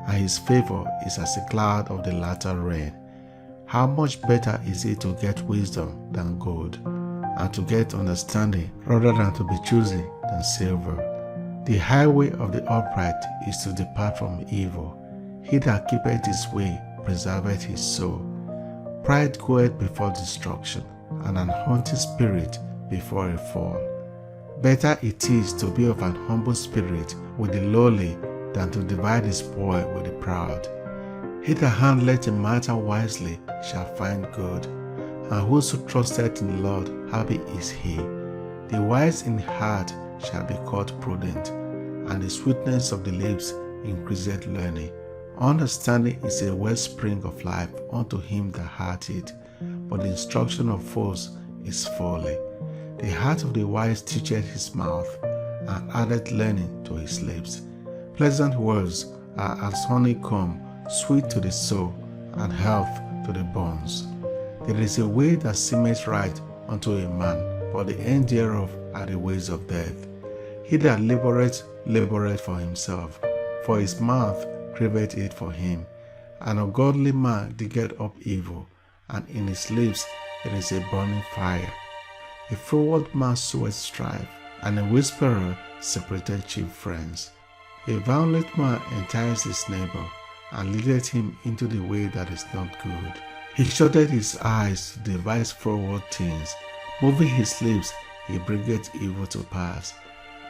and his favor is as a cloud of the latter rain. How much better is it to get wisdom than gold, and to get understanding rather than to be chosen than silver. The highway of the upright is to depart from evil. He that keepeth his way preserveth his soul. Pride goeth before destruction, and an haughty spirit before a fall. Better it is to be of an humble spirit with the lowly than to divide his spoil with the proud. He that handleth a matter wisely shall find good, and whoso trusteth in the Lord, happy is he. The wise in heart shall be called prudent, and the sweetness of the lips increaseth learning. Understanding is a wellspring of life unto him that hath it, but the instruction of fools is folly. The heart of the wise teacheth his mouth, and addeth learning to his lips. Pleasant words are as honeycomb, sweet to the soul, and health to the bones. There is a way that seemeth right unto a man, but the end thereof are the ways of death. He that laboureth, laboureth for himself, for his mouth craveth it for him. An ungodly man diggeth up evil, and in his lips there is a burning fire. A froward man soweth strife, and a whisperer separateth chief friends. A violent man entices his neighbor, and leadeth him into the way that is not good. He shutteth his eyes to devise froward things. Moving his lips, he bringeth evil to pass.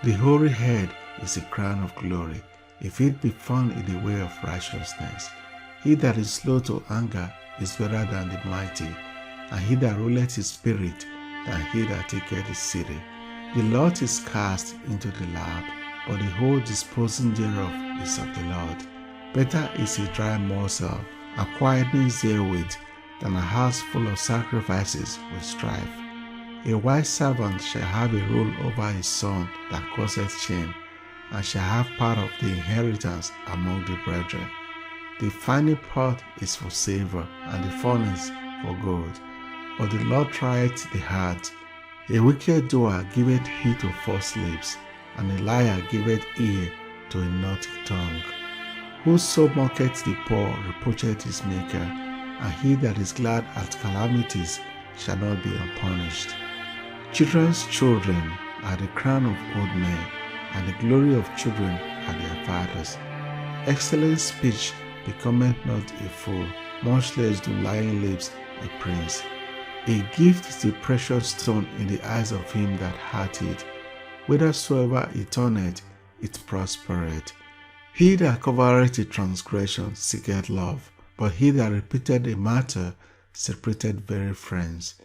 The hoary head is a crown of glory, if it be found in the way of righteousness. He that is slow to anger is better than the mighty, and he that ruleth his spirit than he that taketh the city. The lot is cast into the lap, but the whole disposing thereof is of the Lord. Better is a dry morsel, and quietness therewith, than a house full of sacrifices with strife. A wise servant shall have a rule over his son that causeth shame, and shall have part of the inheritance among the brethren. The finding pot is for silver, and the furnace for gold, but the Lord trieth the heart. A wicked doer giveth heed to false lips, and a liar giveth ear to a naughty tongue. Whoso mocketh the poor reproacheth his maker, and he that is glad at calamities shall not be unpunished. Children's children are the crown of old men, and the glory of children are their fathers. Excellent speech becometh not a fool, much less do lying lips a prince. A gift is the precious stone in the eyes of him that hath it. Whithersoever it turneth, it prospereth. He that covereth a transgression seeketh love, but he that repeateth a matter separateth very friends.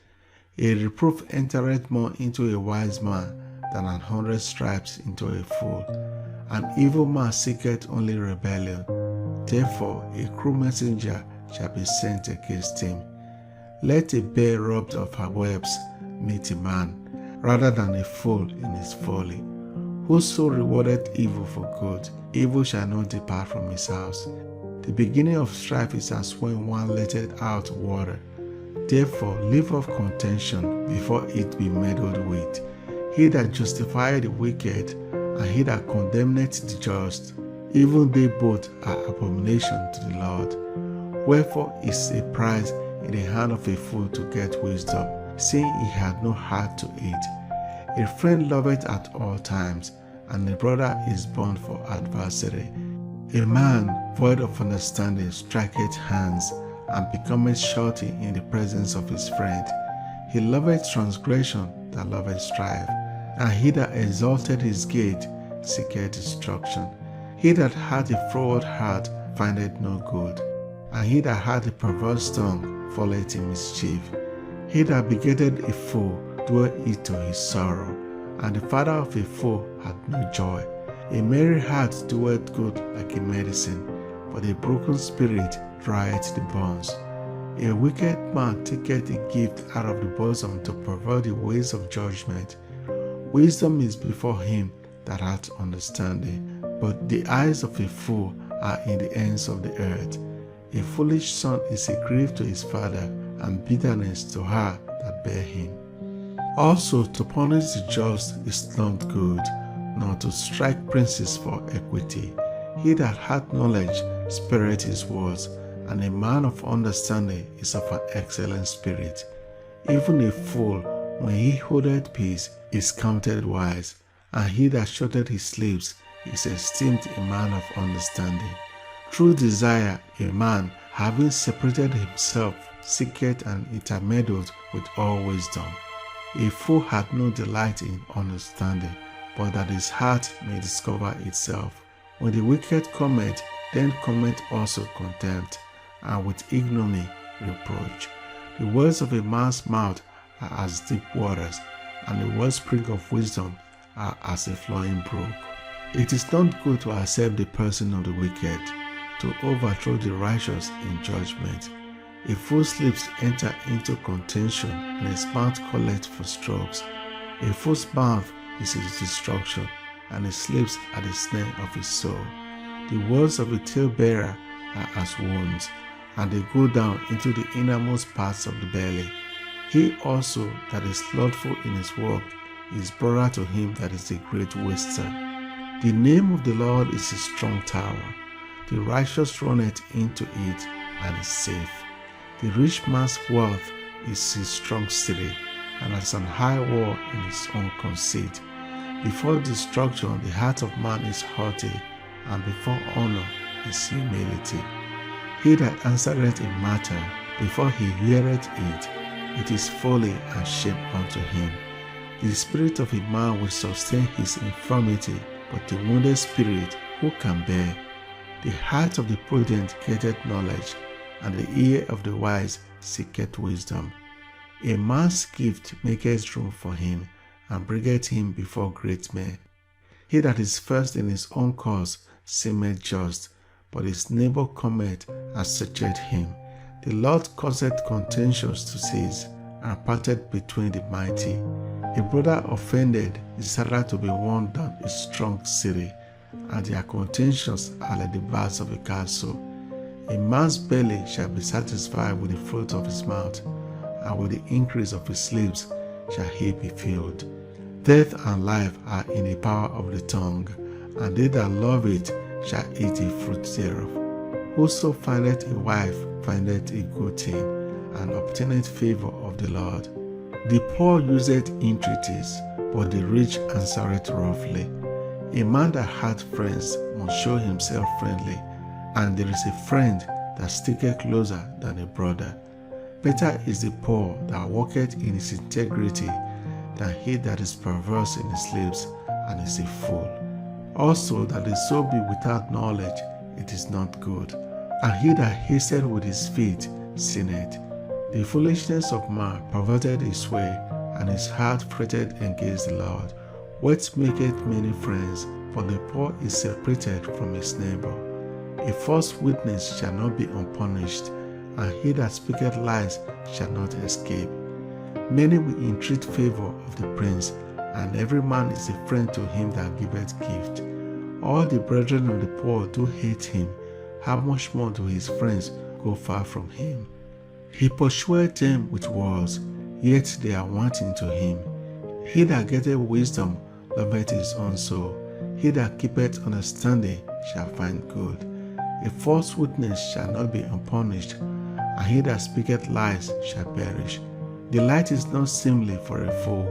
A reproof entereth more into a wise man than 100 stripes into a fool. An evil man seeketh only rebellion. Therefore a cruel messenger shall be sent against him. Let a bear robbed of her webs meet a man, rather than a fool in his folly. Whoso rewardeth evil for good, evil shall not depart from his house. The beginning of strife is as when one letteth out water. Therefore leave off contention before it be meddled with. He that justifieth the wicked, and he that condemneth the just, even they both are abomination to the Lord. Wherefore is a prize in the hand of a fool to get wisdom, seeing he had no heart to it. A friend loveth at all times, and a brother is bond for adversary. A man void of understanding striketh hands, and becometh shorty in the presence of his friend. He loveth transgression that loveth strife, and he that exalteth his gate seeketh destruction. He that hath a froward heart findeth no good, and he that hath a perverse tongue falleth in mischief. He that begetteth a fool doeth it to his sorrow, and the father of a fool hath no joy. A merry heart doeth good like a medicine, but a broken spirit drieth the bones. A wicked man taketh a gift out of the bosom to pervert the ways of judgment. Wisdom is before him that hath understanding, but the eyes of a fool are in the ends of the earth. A foolish son is a grief to his father, and bitterness to her that bare him. Also to punish the just is not good, nor to strike princes for equity. He that hath knowledge spareth his words, and a man of understanding is of an excellent spirit. Even a fool, when he holdeth peace, is counted wise, and he that shutteth his lips is esteemed a man of understanding. Through desire a man, having separated himself, seeketh and intermeddled with all wisdom. A fool hath no delight in understanding, but that his heart may discover itself. When the wicked cometh, then cometh also contempt, and with ignominy reproach. The words of a man's mouth are as deep waters, and the wellspring of wisdom are as a flowing brook. It is not good to accept the person of the wicked, to overthrow the righteous in judgment. A fool's lips enter into contention, and his mouth calleth for strokes. A fool's mouth is his destruction, and his lips are the snare of his soul. The words of a talebearer are as wounds, and they go down into the innermost parts of the belly. He also that is slothful in his work is brother to him that is a great waster. The name of the Lord is a strong tower. The righteous runneth into it and is safe. The rich man's wealth is his strong city, and as an high wall in his own conceit. Before destruction the heart of man is haughty, and before honor is humility. He that answereth a matter, before he heareth it, it is folly and shame unto him. The spirit of a man will sustain his infirmity, but the wounded spirit who can bear? The heart of the prudent getteth knowledge, and the ear of the wise seeketh wisdom. A man's gift maketh room for him, and bringeth him before great men. He that is first in his own cause seemeth just, but his neighbor cometh and searcheth him. The Lord causeth contentions to cease, and parteth between the mighty. A brother offended is harder to be won than a strong city, and their contentions are like the bars of a castle. A man's belly shall be satisfied with the fruit of his mouth, and with the increase of his lips shall he be filled. Death and life are in the power of the tongue, and they that love it shall eat the fruit thereof. Whoso findeth a wife findeth a good thing, and obtaineth favor of the Lord. The poor useth entreaties, but the rich answereth roughly. A man that hath friends must show himself friendly, and there is a friend that sticketh closer than a brother. Better is the poor that walketh in his integrity than he that is perverse in his lips and is a fool. Also that the soul be without knowledge, it is not good, and he that hasteth with his feet sinneth. The foolishness of man perverted his way, and his heart fretted against the Lord. Wealth maketh many friends, but the poor is separated from his neighbor. A false witness shall not be unpunished, and he that speaketh lies shall not escape. Many will entreat favor of the prince, and every man is a friend to him that giveth gift. All the brethren of the poor do hate him. How much more do his friends go far from him? He pursueth them with words, yet they are wanting to him. He that getteth wisdom loveth his own soul. He that keepeth understanding shall find good. A false witness shall not be unpunished, and he that speaketh lies shall perish. Delight is not seemly for a fool,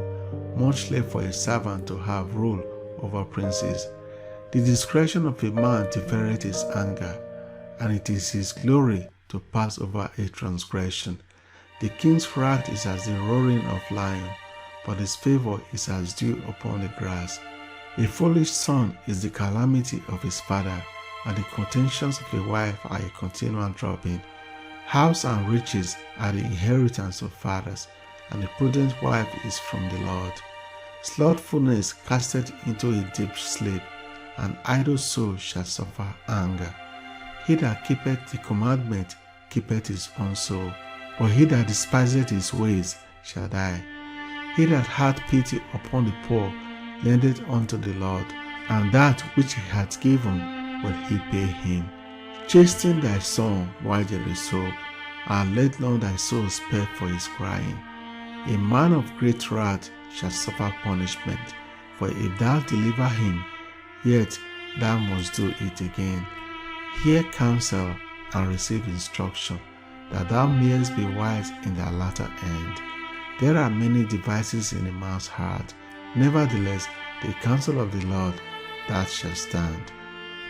much less for a servant to have rule over princes. The discretion of a man deferreth his anger, and it is his glory to pass over a transgression. The king's wrath is as the roaring of lion, but his favor is as dew upon the grass. A foolish son is the calamity of his father, and the contentions of a wife are a continual dropping. House and riches are the inheritance of fathers, and a prudent wife is from the Lord. Slothfulness casteth into a deep sleep, and idle soul shall suffer anger. He that keepeth the commandment keepeth his own soul, but he that despiseth his ways shall die. He that hath pity upon the poor lendeth unto the Lord, and that which he hath given will he pay him. Chasten thy son while there is hope, and let not thy soul spare for his crying. A man of great wrath shall suffer punishment, for if thou deliver him, yet thou must do it again. Hear counsel and receive instruction, that thou mayest be wise in thy latter end. There are many devices in a man's heart, nevertheless the counsel of the Lord that shall stand.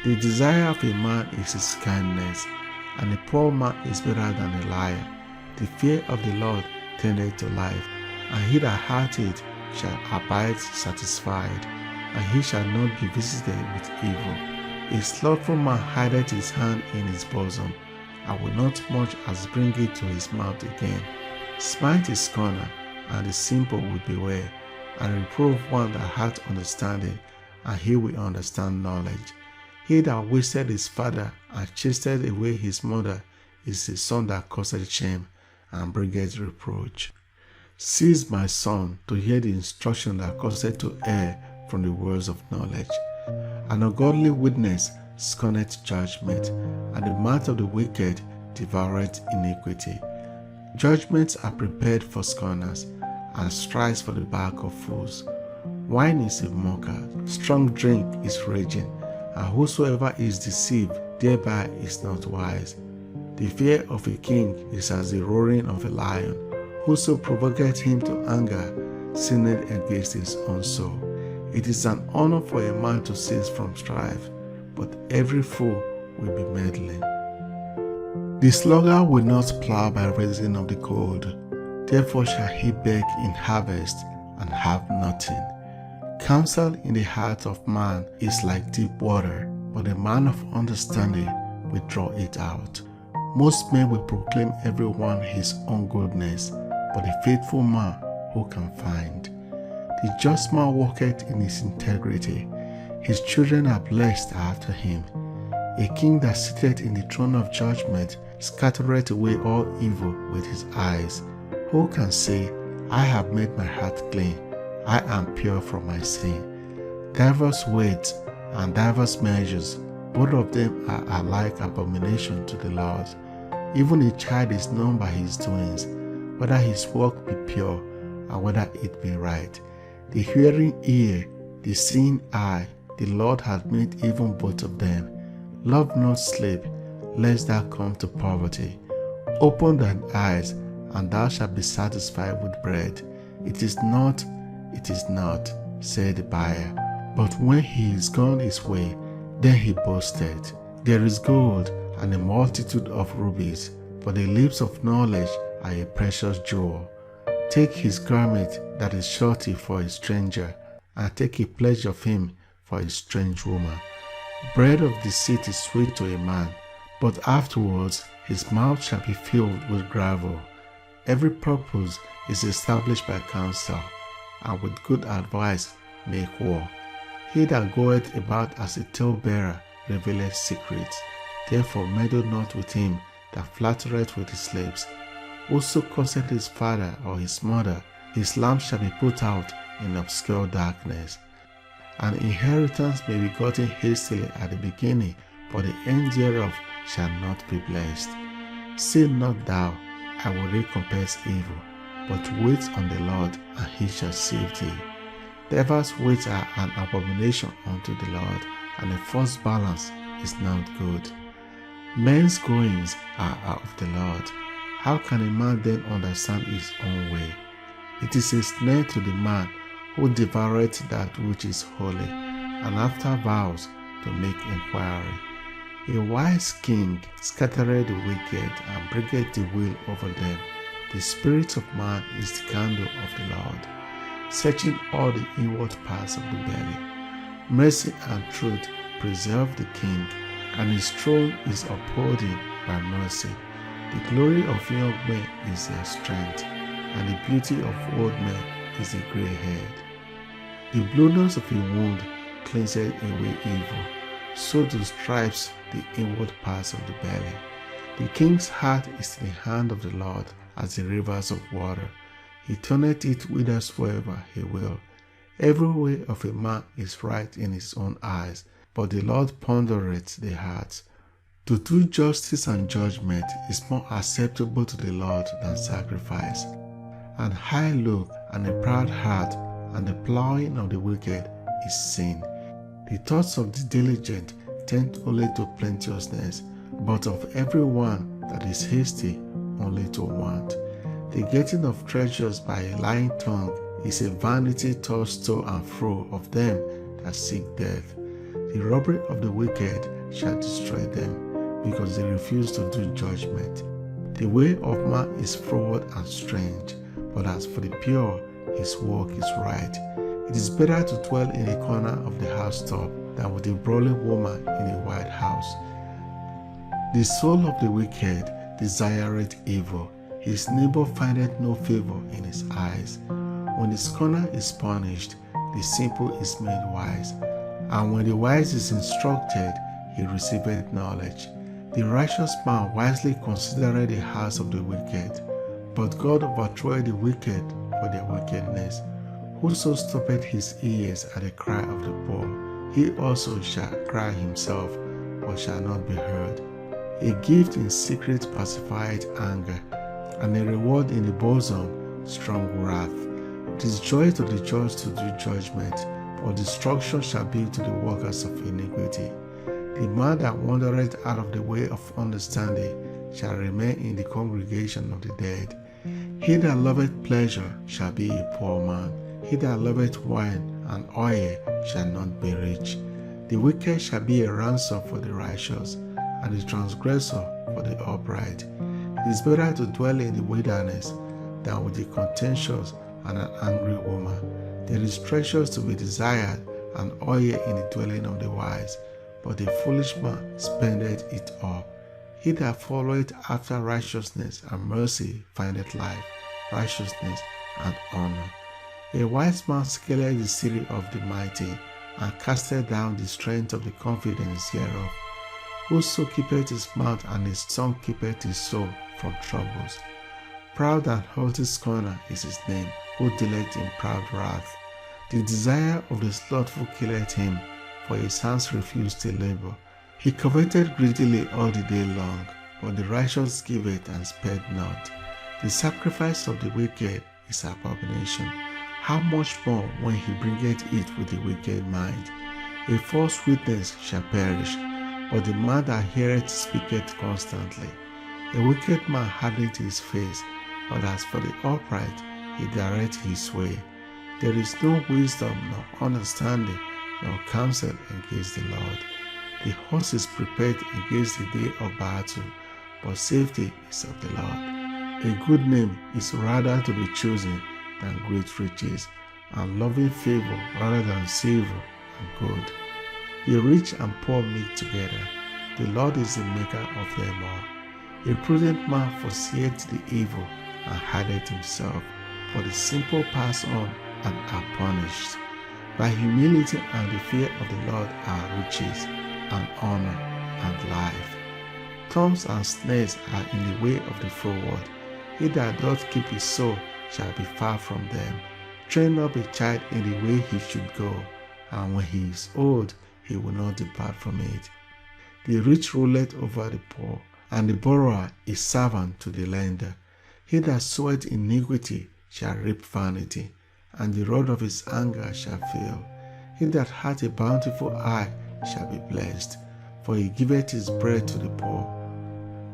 The desire of a man is his kindness, and a poor man is better than a liar. The fear of the Lord tendeth to life, and he that hath it shall abide satisfied, and he shall not be visited with evil. A slothful man hideth his hand in his bosom, and will not much as bring it to his mouth again. Smite his scorner, and the simple will beware, and reprove one that hath understanding, and he will understand knowledge. He that wasted his father and chased away his mother is a son that causeth shame and bringeth reproach. Cease, my son, to hear the instruction that causeth to err from the words of knowledge. An ungodly witness scorneth judgment, and the mouth of the wicked devoureth iniquity. Judgments are prepared for scorners, and stripes for the back of fools. Wine is a mocker, strong drink is raging, and whosoever is deceived thereby is not wise. The fear of a king is as the roaring of a lion. Whoso provoketh him to anger sinneth against his own soul. It is an honor for a man to cease from strife, but every fool will be meddling. The sluggard will not plow by reason of the cold, therefore shall he beg in harvest and have nothing. Counsel in the heart of man is like deep water, but the man of understanding will draw it out. Most men will proclaim everyone his own goodness, but a faithful man who can find? The just man walketh in his integrity, his children are blessed after him. A king that sitteth in the throne of judgment scattereth away all evil with his eyes. Who can say, I have made my heart clean, I am pure from my sin? Diverse weights and diverse measures, both of them are alike abomination to the Lord. Even a child is known by his doings, whether his work be pure and whether it be right. The hearing ear, the seeing eye, the Lord hath made even both of them. Love not sleep, lest thou come to poverty. Open thine eyes, and thou shalt be satisfied with bread. It is not, said the buyer. But when he is gone his way, then he boasted, there is gold and a multitude of rubies, for the lips of knowledge are a precious jewel. Take his garment that is shorty for a stranger, and take a pledge of him for a strange woman. Bread of deceit is sweet to a man, but afterwards his mouth shall be filled with gravel. Every purpose is established by counsel, and with good advice make war. He that goeth about as a talebearer revealeth secrets. Therefore meddle not with him that flattereth with his lips. Whoso curseth his father or his mother, his lamp shall be put out in obscure darkness. An inheritance may be gotten hastily at the beginning, but the end thereof shall not be blessed. Say not thou, I will recompense evil, but wait on the Lord, and he shall save thee. Devil's ways are an abomination unto the Lord, and a false balance is not good. Men's goings are of the Lord. How can a man then understand his own way? It is a snare to the man who devoureth that which is holy, and after vows to make inquiry. A wise king scattereth the wicked, and bringeth the will over them. The spirit of man is the candle of the Lord, searching all the inward parts of the belly. Mercy and truth preserve the king, and his throne is upholding by mercy. The glory of young men is their strength, and the beauty of old men is a grey head. The blueness of a wound cleanseth away evil, so do stripes the inward parts of the belly. The king's heart is in the hand of the Lord as the rivers of water. He turneth it whithersoever he will. Every way of a man is right in his own eyes, but the Lord pondereth the heart. To do justice and judgment is more acceptable to the Lord than sacrifice. An high look and a proud heart and the plowing of the wicked is sin. The thoughts of the diligent tend only to plenteousness, but of every one that is hasty only to want. The getting of treasures by a lying tongue is a vanity tossed to and fro of them that seek death. The robbery of the wicked shall destroy them, because they refuse to do judgment. The way of man is froward and strange, but as for the pure, his walk is right. It is better to dwell in a corner of the housetop than with a brawling woman in a wide house. The soul of the wicked desireth evil. His neighbor findeth no favor in his eyes. When the scorner is punished, the simple is made wise. And when the wise is instructed, he receiveth knowledge. The righteous man wisely considereth the house of the wicked, but God overthroweth the wicked for their wickedness. Whoso stoppeth his ears at the cry of the poor, he also shall cry himself, but shall not be heard. A gift in secret pacifieth anger, and a reward in the bosom strong wrath. It is joy to the judge to do judgment, but destruction shall be to the workers of iniquity. The man that wandereth out of the way of understanding shall remain in the congregation of the dead. He that loveth pleasure shall be a poor man. He that loveth wine and oil shall not be rich. The wicked shall be a ransom for the righteous, and the transgressor for the upright. It is better to dwell in the wilderness than with the contentious and an angry woman. There is treasures to be desired, and oil in the dwelling of the wise, but the foolish man spendeth it all. He that followeth after righteousness and mercy findeth life, righteousness, and honor. A wise man scaleth the city of the mighty, and casteth down the strength of the confidence thereof. Whoso keepeth his mouth and his tongue keepeth his soul from troubles. Proud and haughty scorner is his name, who dealeth in proud wrath. The desire of the slothful killeth him, for his hands refuse to labor. He coveted greedily all the day long, but the righteous giveth and spared not. The sacrifice of the wicked is abomination. How much more when he bringeth it with a wicked mind? A false witness shall perish, but the man that heareth speaketh constantly. A wicked man hardeneth his face, but as for the upright, he directs his way. There is no wisdom, nor understanding, nor counsel against the Lord. The horse is prepared against the day of battle, but safety is of the Lord. A good name is rather to be chosen than great riches, and loving favor rather than silver and gold. The rich and poor meet together. The Lord is the maker of them all. A prudent man forsaketh the evil and hideth himself, for the simple pass on and are punished. By humility and the fear of the Lord are riches, and honor, and life. Thorns and snares are in the way of the froward. He that doth keep his soul shall be far from them. Train up a child in the way he should go, and when he is old, he will not depart from it. The rich ruleth over the poor, and the borrower is servant to the lender. He that soweth iniquity shall reap vanity, and the rod of his anger shall fail. He that hath a bountiful eye shall be blessed, for he giveth his bread to the poor.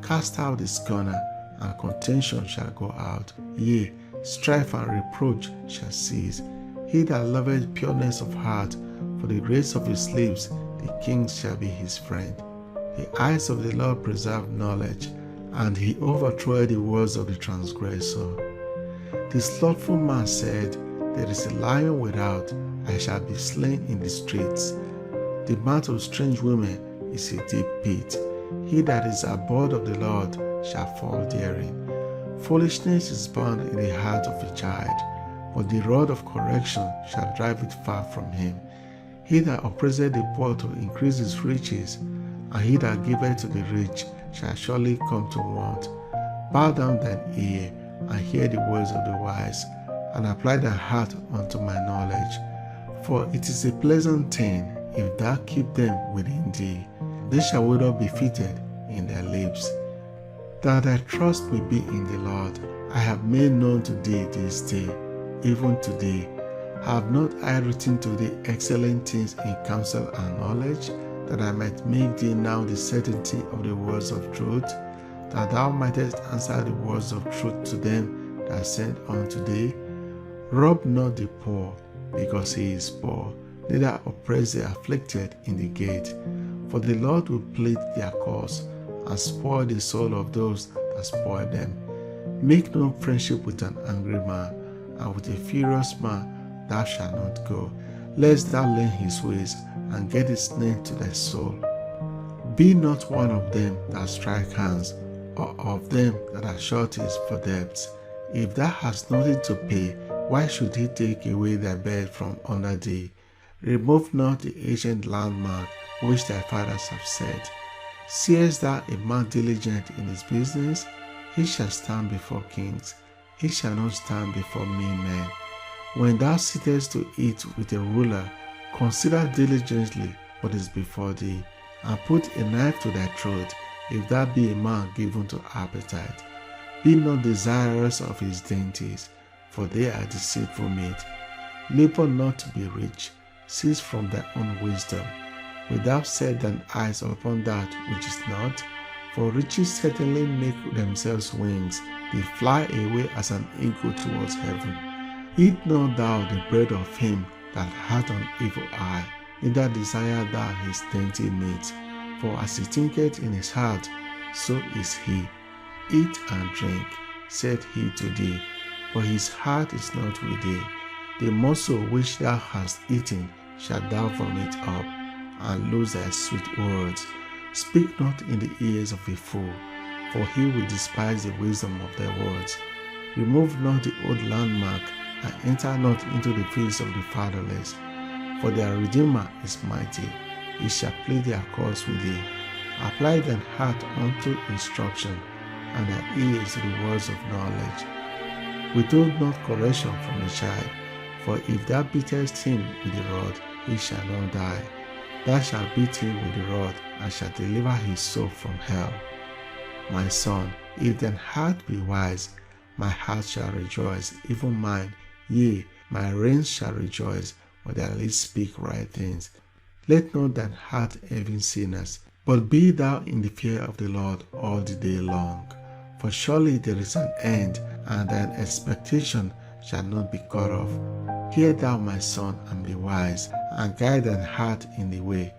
Cast out the scorner, and contention shall go out. Yea, strife and reproach shall cease. He that loveth pureness of heart, for the grace of his lips the king shall be his friend. The eyes of the Lord preserve knowledge, and he overthroweth the words of the transgressor. The slothful man said, There is a lion without, I shall be slain in the streets. The mouth of strange women is a deep pit. He that is abhorred of the Lord shall fall therein. Foolishness is bound in the heart of a child, but the rod of correction shall drive it far from him. He that oppresseth the poor to increase his riches, and he that giveth to the rich shall surely come to want. Bow down thine ear, and hear the words of the wise, and apply thy heart unto my knowledge. For it is a pleasant thing if thou keep them within thee. They shall withal be fitted in their lips. That thy trust may be in the Lord, I have made known to thee this day, even today. Have not I written to thee excellent things in counsel and knowledge, that I might make thee now the certainty of the words of truth, that thou mightest answer the words of truth to them that sent unto thee? Rob not the poor, because he is poor, neither oppress the afflicted in the gate. For the Lord will plead their cause, and spoil the soul of those that spoil them. Make no friendship with an angry man, and with a furious man thou shalt not go, lest thou learn his ways, and get a snare to thy soul. Be not one of them that strike hands, or of them that are sureties for debts. If thou hast nothing to pay, why should he take away thy bed from under thee? Remove not the ancient landmark which thy fathers have set. Seest thou a man diligent in his business? He shall stand before kings. He shall not stand before mean men. When thou sittest to eat with a ruler, consider diligently what is before thee, and put a knife to thy throat, if thou be a man given to appetite. Be not desirous of his dainties, for they are deceitful meat. Labor not to be rich. Cease from thy own wisdom. Wilt thou set thine eyes upon that which is not? For riches certainly make themselves wings. They fly away as an eagle towards heaven. Eat not thou the bread of him that hath an evil eye, neither desire thou his dainty meat. For as he thinketh in his heart, so is he. Eat and drink, said he to thee, but his heart is not with thee. The morsel which thou hast eaten shalt thou vomit up, and lose thy sweet words. Speak not in the ears of a fool, for he will despise the wisdom of thy words. Remove not the old landmark, and enter not into the fields of the fatherless. For their Redeemer is mighty, he shall plead their cause with thee. Apply thine heart unto instruction, and thy ears to the words of knowledge. Withhold not correction from the child, for if thou beatest him with the rod, he shall not die. Thou shalt beat him with the rod, and shalt deliver his soul from hell. My son, if thine heart be wise, my heart shall rejoice, even mine, yea, my reins shall rejoice, when thy lips speak right things. Let not thine heart envy sinners, but be thou in the fear of the Lord all the day long. For surely there is an end, and thine expectation shall not be cut off. Hear thou, my son, and be wise, and guide thine heart in the way.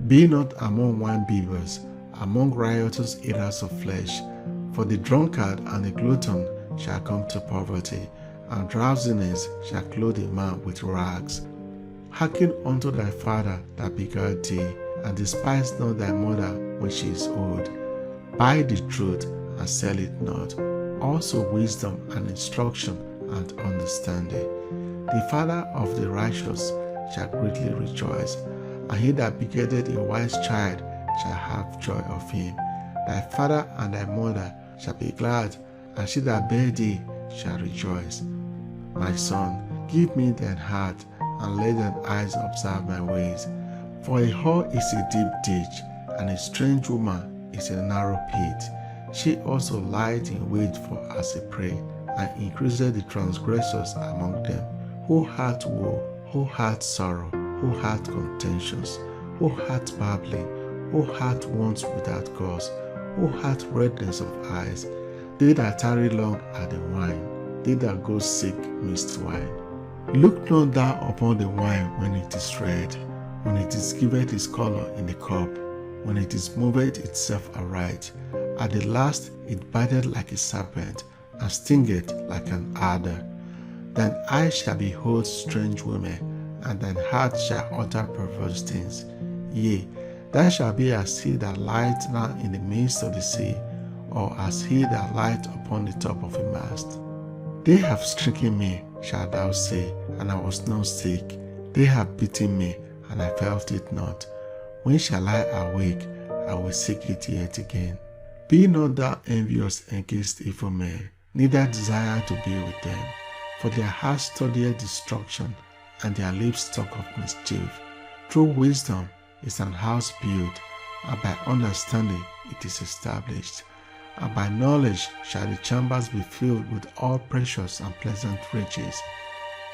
Be not among winebibbers, among riotous eaters of flesh, for the drunkard and the glutton shall come to poverty, and drowsiness shall clothe a man with rags. Hearken unto thy father that begat thee, and despise not thy mother when she is old. Buy the truth and sell it not, also wisdom and instruction and understanding. The father of the righteous shall greatly rejoice, and he that begetteth a wise child shall have joy of him. Thy father and thy mother shall be glad, and she that bare thee shall rejoice. My son, give me thine heart, and let thine eyes observe my ways. For a whore is a deep ditch, and a strange woman is a narrow pit. She also lieth in wait for as a prey, and increaseth the transgressors among them. Who hath woe, who hath sorrow, who hath contentions, who hath babbling, who hath wants without cause, who hath redness of eyes? They that tarry long at the wine, they that go seek mixed wine. Look not thou upon the wine when it is red, when it is giveth its color in the cup, when it is moved itself aright. At the last it biteth like a serpent, and stingeth like an adder. Thine eyes shall behold strange women, and thine heart shall utter perverse things. Yea, thou shalt be as he that lieth now in the midst of the sea, or as he that lieth upon the top of a mast. They have stricken me, shalt thou say, and I was not sick. They have beaten me, and I felt it not. When shall I awake? I will seek it yet again. Be not thou envious against evil men, neither desire to be with them. For their hearts studieth destruction, and their lips talk of mischief. Through wisdom is an house built, and by understanding it is established. And by knowledge shall the chambers be filled with all precious and pleasant riches.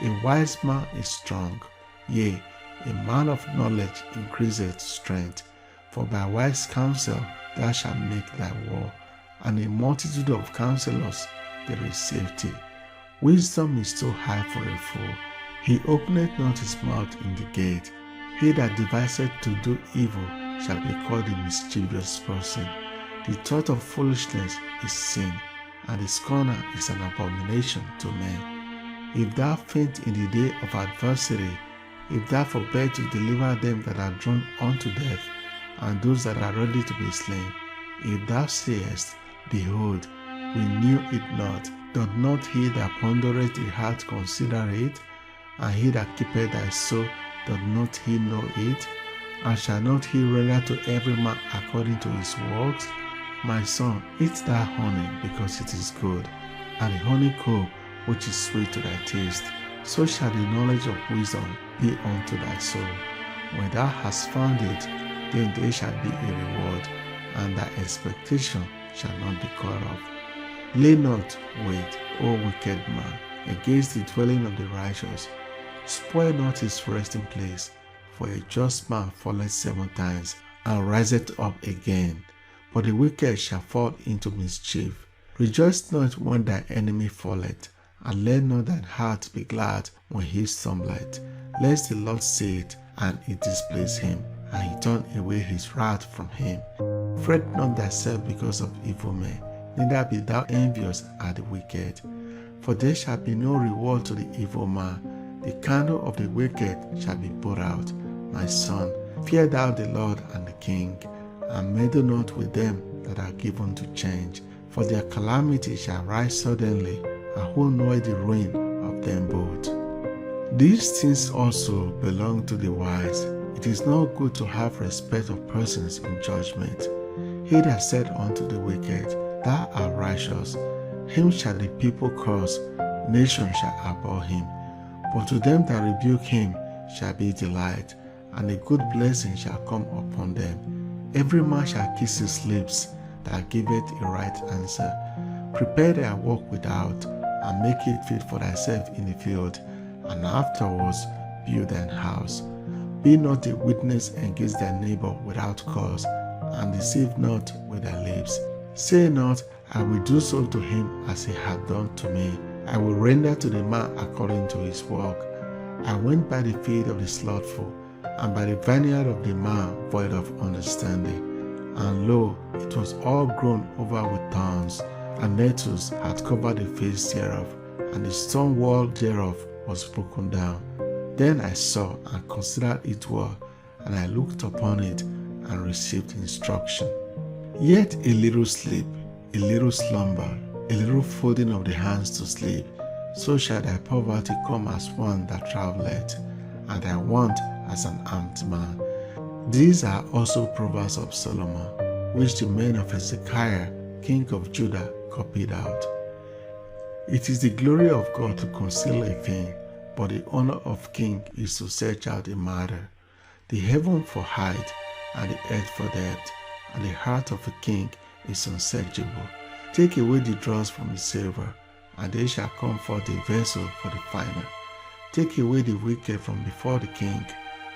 A wise man is strong, yea, a man of knowledge increaseth strength. For by wise counsel thou shalt make thy war, and a multitude of counselors there is safety. Wisdom is too high for a fool. He openeth not his mouth in the gate. He that deviseth to do evil shall be called a mischievous person. The thought of foolishness is sin, and the scorner is an abomination to men. If thou faint in the day of adversity, if thou forbear to deliver them that are drawn unto death, and those that are ready to be slain, if thou sayest, Behold, we knew it not, doth not he that pondereth the heart consider it? And he that keepeth thy soul, doth not he know it? And shall not he render to every man according to his works? My son, eat thy honey, because it is good, and the honeycomb which is sweet to thy taste. So shall the knowledge of wisdom be unto thy soul. When thou hast found it, then there shall be a reward, and thy expectation shall not be cut off. Lay not wait, O wicked man, against the dwelling of the righteous. Spoil not his resting place, for a just man falleth 7 times, and riseth up again. But the wicked shall fall into mischief. Rejoice not when thy enemy falleth, and let not thine heart be glad when he stumbleth, lest the Lord see it, and it displease him, and he turn away his wrath from him. Fret not thyself because of evil men, neither be thou envious at the wicked. For there shall be no reward to the evil man. The candle of the wicked shall be put out. My son, fear thou the Lord and the king, and meddle not with them that are given to change. For their calamity shall rise suddenly, and who knoweth the ruin of them both? These things also belong to the wise. It is not good to have respect of persons in judgment. He that said unto the wicked, Thou art righteous, him shall the people curse, nations shall abhor him. But to them that rebuke him shall be delight, and a good blessing shall come upon them. Every man shall kiss his lips that giveth a right answer. Prepare thy work without, and make it fit for thyself in the field, and afterwards build thine house. Be not a witness against thy neighbor without cause, and deceive not with thy lips. Say not, I will do so to him as he hath done to me. I will render to the man according to his work. I went by the field of the slothful, and by the vineyard of the man void of understanding. And lo, it was all grown over with thorns, and nettles had covered the face thereof, and the stone wall thereof was broken down. Then I saw and considered it well, and I looked upon it and received instruction. Yet a little sleep, a little slumber, a little folding of the hands to sleep, so shall thy poverty come as one that travelleth, and thy want as an armed man. These are also proverbs of Solomon, which the men of Hezekiah, king of Judah, copied out. It is the glory of God to conceal a thing, but the honor of king is to search out a matter. The heaven for height, and the earth for depth, and the heart of a king is unsearchable. Take away the dross from the silver, and there shall come forth a vessel for the finer. Take away the wicked from before the king,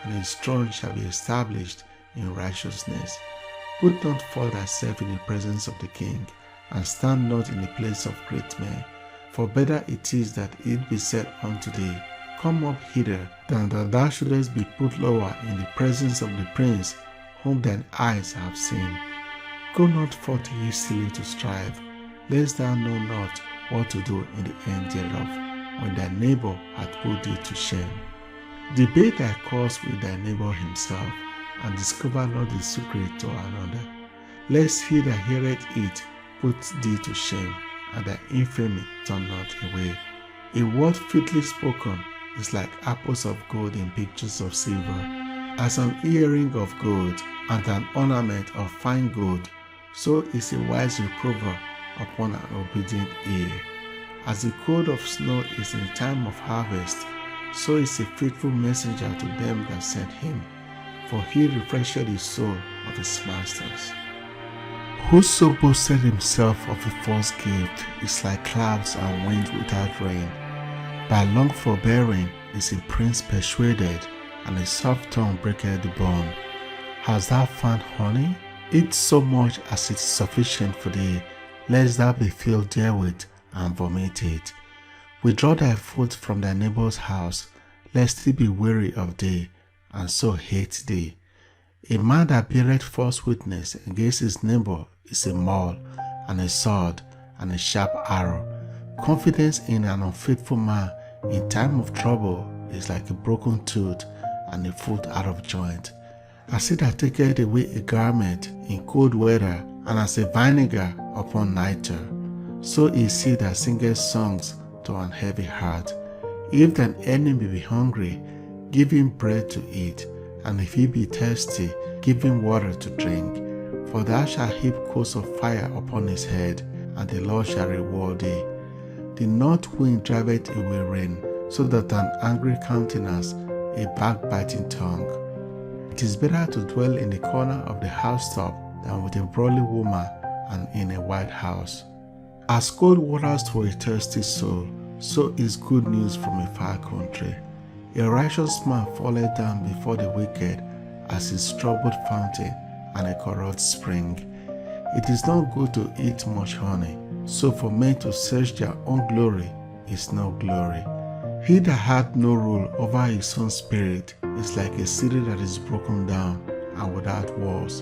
and his throne shall be established in righteousness. Put not forth thyself in the presence of the king, and stand not in the place of great men. For better it is that it be said unto thee, Come up hither, than that thou shouldest be put lower in the presence of the prince whom thine eyes have seen. Go not forth hastily to strive, lest thou know not what to do in the end thereof, when thy neighbor hath put thee to shame. Debate thy cause with thy neighbor himself, and discover not the secret to another, lest he that heareth it put thee to shame, and thy infamy turn not away. A word fitly spoken is like apples of gold in pictures of silver. As an earring of gold and an ornament of fine gold, so is a wise reprover upon an obedient ear. As the cold of snow is in time of harvest, so is a faithful messenger to them that sent him, for he refresheth the soul of his masters. Whoso boasted himself of a false gift is like clouds and wind without rain. By long forbearing is a prince persuaded, and a soft tongue breaketh the bone. Hast thou found honey? Eat so much as is sufficient for thee, lest thou be filled therewith and vomit it. Withdraw thy foot from thy neighbor's house, lest he be weary of thee, and so hate thee. A man that beareth false witness against his neighbor is a maul, and a sword, and a sharp arrow. Confidence in an unfaithful man in time of trouble is like a broken tooth and a foot out of joint. As he that taketh away a garment in cold weather, and as a vinegar upon nitre, so is he that singeth songs to an heavy heart. If thine enemy be hungry, give him bread to eat, and if he be thirsty, give him water to drink. For thou shalt heap coals of fire upon his head, and the Lord shall reward thee. The north wind driveth away rain, so that an angry countenance, a backbiting tongue. It is better to dwell in the corner of the housetop than with a broadly woman and in a white house. As cold waters to a thirsty soul, so is good news from a far country. A righteous man falleth down before the wicked as his troubled fountain and a corrupt spring. It is not good to eat much honey, so for men to search their own glory is no glory. He that hath no rule over his own spirit is like a city that is broken down and without walls.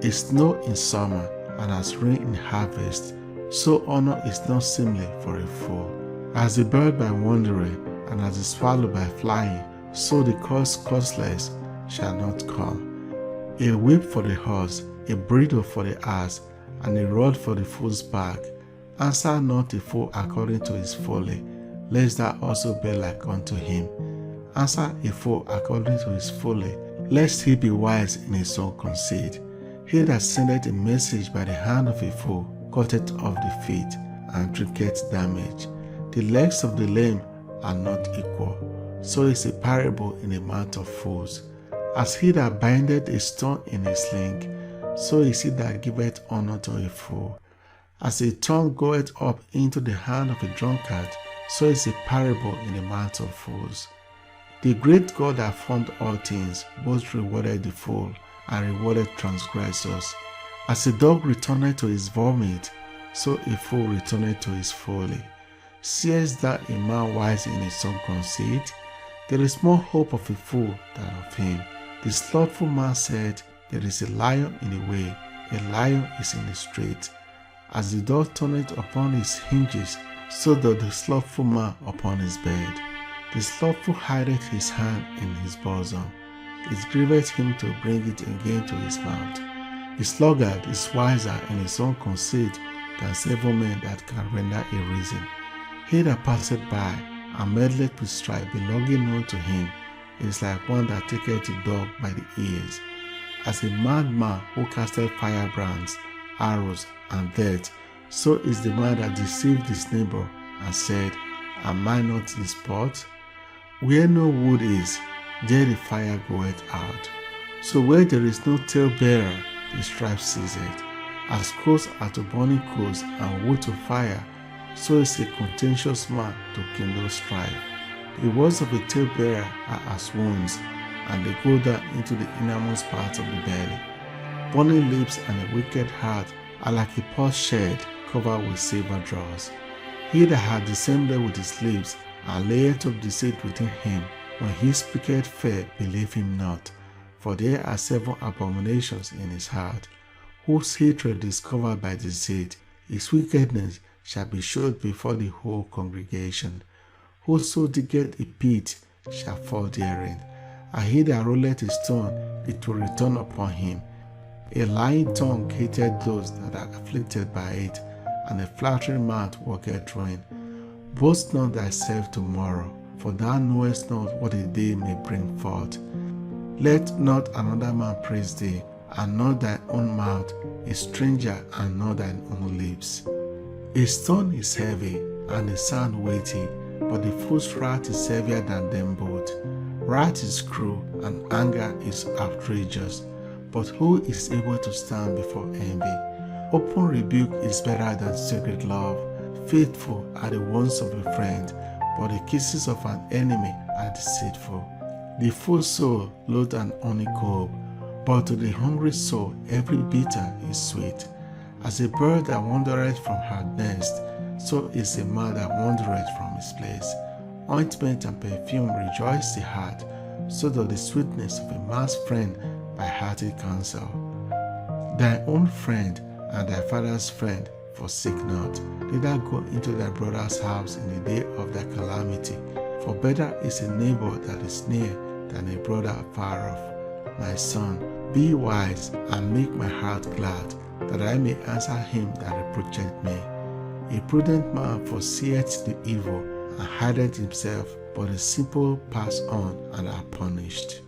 A snow in summer and as rain in harvest, so honor is not seemly for a fool. As the bird by wandering, and as the swallow by flying, so the cause causeless shall not come. A whip for the horse, a bridle for the ass, and a rod for the fool's back. Answer not a fool according to his folly, lest thou also be like unto him. Answer a fool according to his folly, lest he be wise in his own conceit. He that sendeth a message by the hand of a fool cutteth off the feet, and drinketh damage. The legs of the lame are not equal, so is a parable in the mouth of fools. As he that bindeth a stone in a sling, so is he that giveth honor to a fool. As a tongue goeth up into the hand of a drunkard, so is a parable in the mouth of fools. The great God that formed all things both rewarded the fool and rewarded transgressors. As a dog returneth to his vomit, so a fool returneth to his folly. Seest thou a man wise in his own conceit? There is more hope of a fool than of him. The slothful man said, there is a lion in the way, a lion is in the street. As the door turneth upon his hinges, so doth the slothful man upon his bed. The slothful hideth his hand in his bosom. It grieveth him to bring it again to his mouth. The sluggard is wiser in his own conceit than several men that can render a reason. He that passeth by and meddleth with strife belonging unto him is like one that taketh a dog by the ears. As a madman who casteth firebrands, arrows, and death, so is the man that deceived his neighbor and said, am I not in spot? Where no wood is, there the fire goeth out. So where there is no talebearer, the strife ceaseth. As coals are to burning coals and wood to fire, so is a contentious man to kindle strife. The words of a talebearer are as wounds, and they go down into the innermost parts of the belly. Burning lips and a wicked heart are like a potsherd covered with silver dross. He that hath dissembled with his lips and layeth up deceit within him, when he speaketh fair, believe him not. For there are 7 abominations in his heart, whose hatred is covered by deceit. His wickedness shall be showed before the whole congregation. Whoso diggeth a pit shall fall therein, and he that rolleth a stone, it will return upon him. A lying tongue hateth those that are afflicted by it, and a flattering mouth worketh ruin. Boast not thyself tomorrow, for thou knowest not what a day may bring forth. Let not another man praise thee, and not thine own mouth, a stranger, and not thine own lips. A stone is heavy, and a sand weighty, but the fool's wrath is heavier than them both. Wrath is cruel, and anger is outrageous, but who is able to stand before envy? Open rebuke is better than secret love. Faithful are the wounds of a friend, but the kisses of an enemy are deceitful. The full soul loath an honeycomb, but to the hungry soul every bitter is sweet. As a bird that wandereth from her nest, so is a man that wandereth from his place. Ointment and perfume rejoice the heart, so does the sweetness of a man's friend by hearty counsel. Thy own friend and thy father's friend forsake not, neither go into thy brother's house in the day of thy calamity. For better is a neighbor that is near than a brother far off. My son, be wise and make my heart glad, that I may answer him that reproacheth me. A prudent man foreseeth the evil and hideth himself, but the simple pass on and are punished.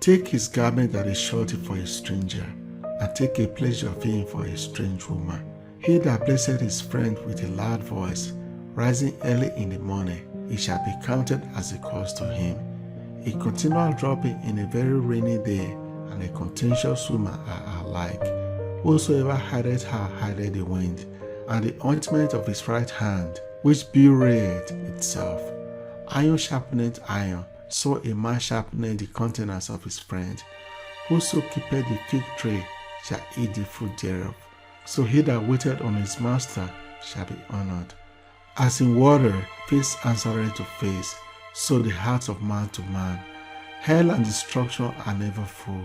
Take his garment that is surety for a stranger, and take a pleasure of him for a strange woman. He that blesseth his friend with a loud voice, rising early in the morning, it shall be counted as a cause to him. A continual dropping in a very rainy day and a contentious woman are alike. Whosoever hideth her hideth the wind, and the ointment of his right hand, which bewrayeth itself. Iron sharpeneth iron, so a man sharpeneth the countenance of his friend. Whoso keepeth the fig tree shall eat the fruit thereof. So he that waited on his master shall be honored. As in water, face answereth to face, so the hearts of man to man. Hell and destruction are never full,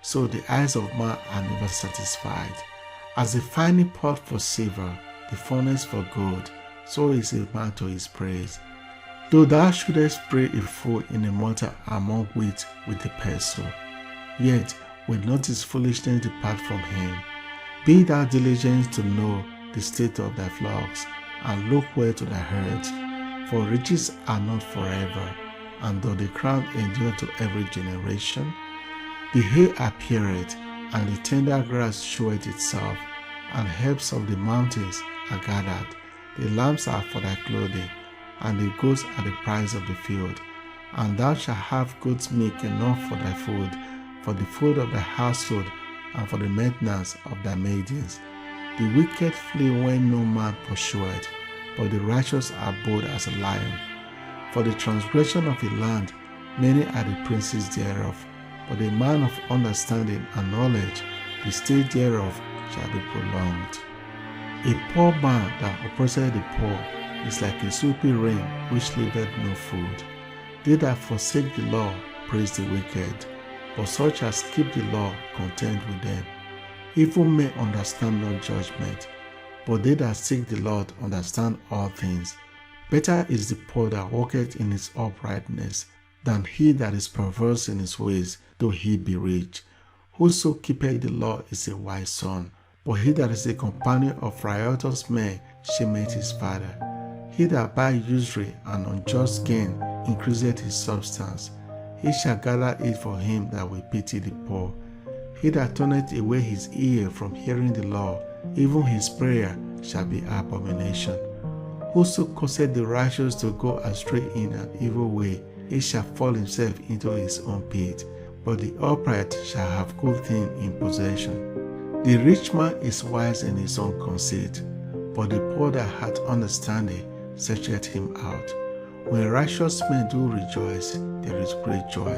so the eyes of man are never satisfied. As a finding pot for silver, the furnace for gold, so is a man to his praise. Though thou shouldest spray a fool in a mortar among wheat with a pestle, yet will not his foolishness depart from him. Be thou diligent to know the state of thy flocks, and look well to thy herds. For riches are not forever, and though the crown endure to every generation, the hay appeareth, and the tender grass showeth itself, and herbs of the mountains are gathered. The lambs are for thy clothing, and the goats are the price of the field. And thou shalt have goat's milk enough for thy food, for the food of thy household, and for the maintenance of thy maidens. The wicked flee when no man pursueth, but the righteous are bold as a lion. For the transgression of a land, many are the princes thereof, but a man of understanding and knowledge, the stay thereof shall be prolonged. A poor man that oppresseth the poor is like a soapy rain which leaveth no food. They that forsake the law praise the wicked, but such as keep the law contend with them. Evil men understand not judgment, but they that seek the Lord understand all things. Better is the poor that walketh in his uprightness, than he that is perverse in his ways, though he be rich. Whoso keepeth the law is a wise son, but he that is a companion of riotous men shameth his father. He that by usury and unjust gain increaseth his substance, he shall gather it for him that will pity the poor. He that turneth away his ear from hearing the law, even his prayer shall be abomination. Whoso causeth the righteous to go astray in an evil way, he shall fall himself into his own pit, but the upright shall have good thing in possession. The rich man is wise in his own conceit, but the poor that hath understanding searcheth him out. When righteous men do rejoice, there is great joy,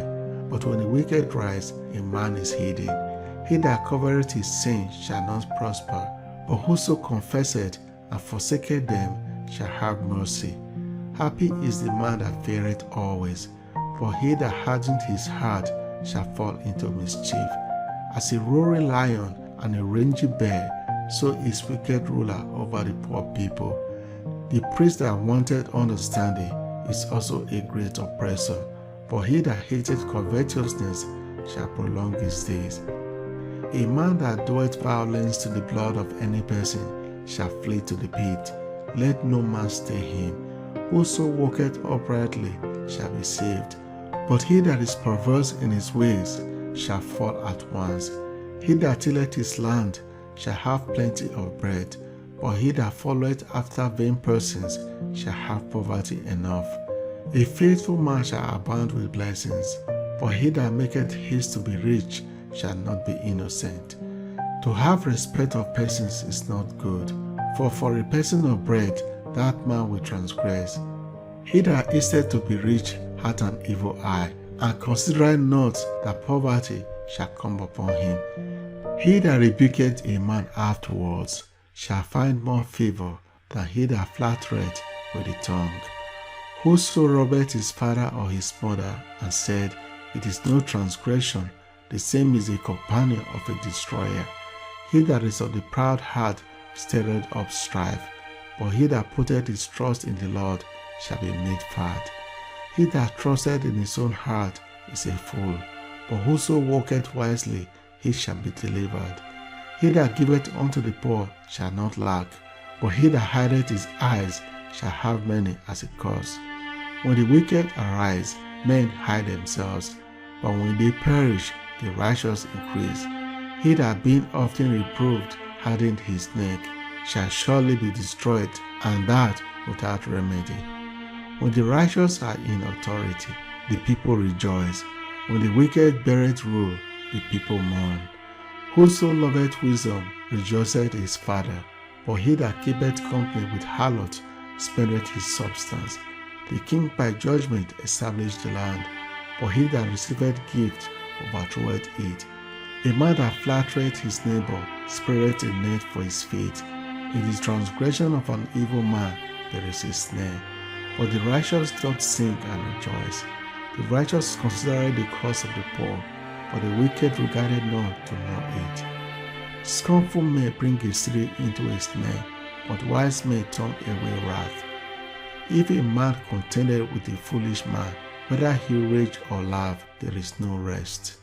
but when the wicked rise, a man is hidden. He that covereth his sin shall not prosper, but whoso confesseth and forsaketh them shall have mercy. Happy is the man that feareth always, for he that hardeneth his heart shall fall into mischief. As a roaring lion and a rangy bear, so is wicked ruler over the poor people. The priest that wanted understanding is also a great oppressor, but he that hateth covetousness shall prolong his days. A man that doeth violence to the blood of any person shall flee to the pit. Let no man stay him. Whoso walketh uprightly shall be saved, but he that is perverse in his ways shall fall at once. He that tilleth his land shall have plenty of bread, but he that followeth after vain persons shall have poverty enough. A faithful man shall abound with blessings, but he that maketh haste to be rich shall not be innocent. To have respect of persons is not good, for a person of bread that man will transgress. He that hasteth to be rich hath an evil eye, and considereth not that poverty shall come upon him. He that rebuketh a man afterwards shall find more favor than he that flattereth with the tongue. Whoso robbeth his father or his mother, and said, It is no transgression, the same is a companion of a destroyer. He that is of the proud heart stirreth up strife, but he that putteth his trust in the Lord shall be made fat. He that trusteth in his own heart is a fool, but whoso walketh wisely, he shall be delivered. He that giveth unto the poor shall not lack, but he that hideth his eyes shall have many as a curse. When the wicked arise, men hide themselves, but when they perish, the righteous increase. He that being often reproved hardened his neck shall surely be destroyed, and that without remedy. When the righteous are in authority, the people rejoice. When the wicked beareth rule, the people mourn. Whoso loveth wisdom rejoiceth his father, but he that keepeth company with harlots spendeth his substance. The king by judgment established the land, but he that receiveth gift overthroweth it. A man that flattereth his neighbor spreadeth a net for his feet. In the transgression of an evil man there is a snare, but the righteous doth sing and rejoice. The righteous considereth the cause of the poor, but the wicked regardeth not to know it. Scornful men bring a city into a snare, but wise men turn away wrath. If a man contendeth with a foolish man, whether he rage or laugh, there is no rest.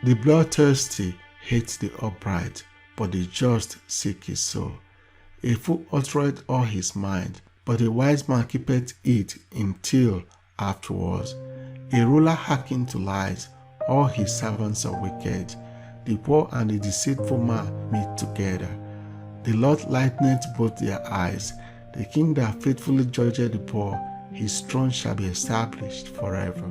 The bloodthirsty hate the upright, but the just seek his soul. A fool uttereth all his mind, but a wise man keepeth it until afterwards. A ruler hearkeneth to lies, all his servants are wicked. The poor and the deceitful man meet together. The Lord lighteneth both their eyes. The king that faithfully judgeth the poor, his throne shall be established forever.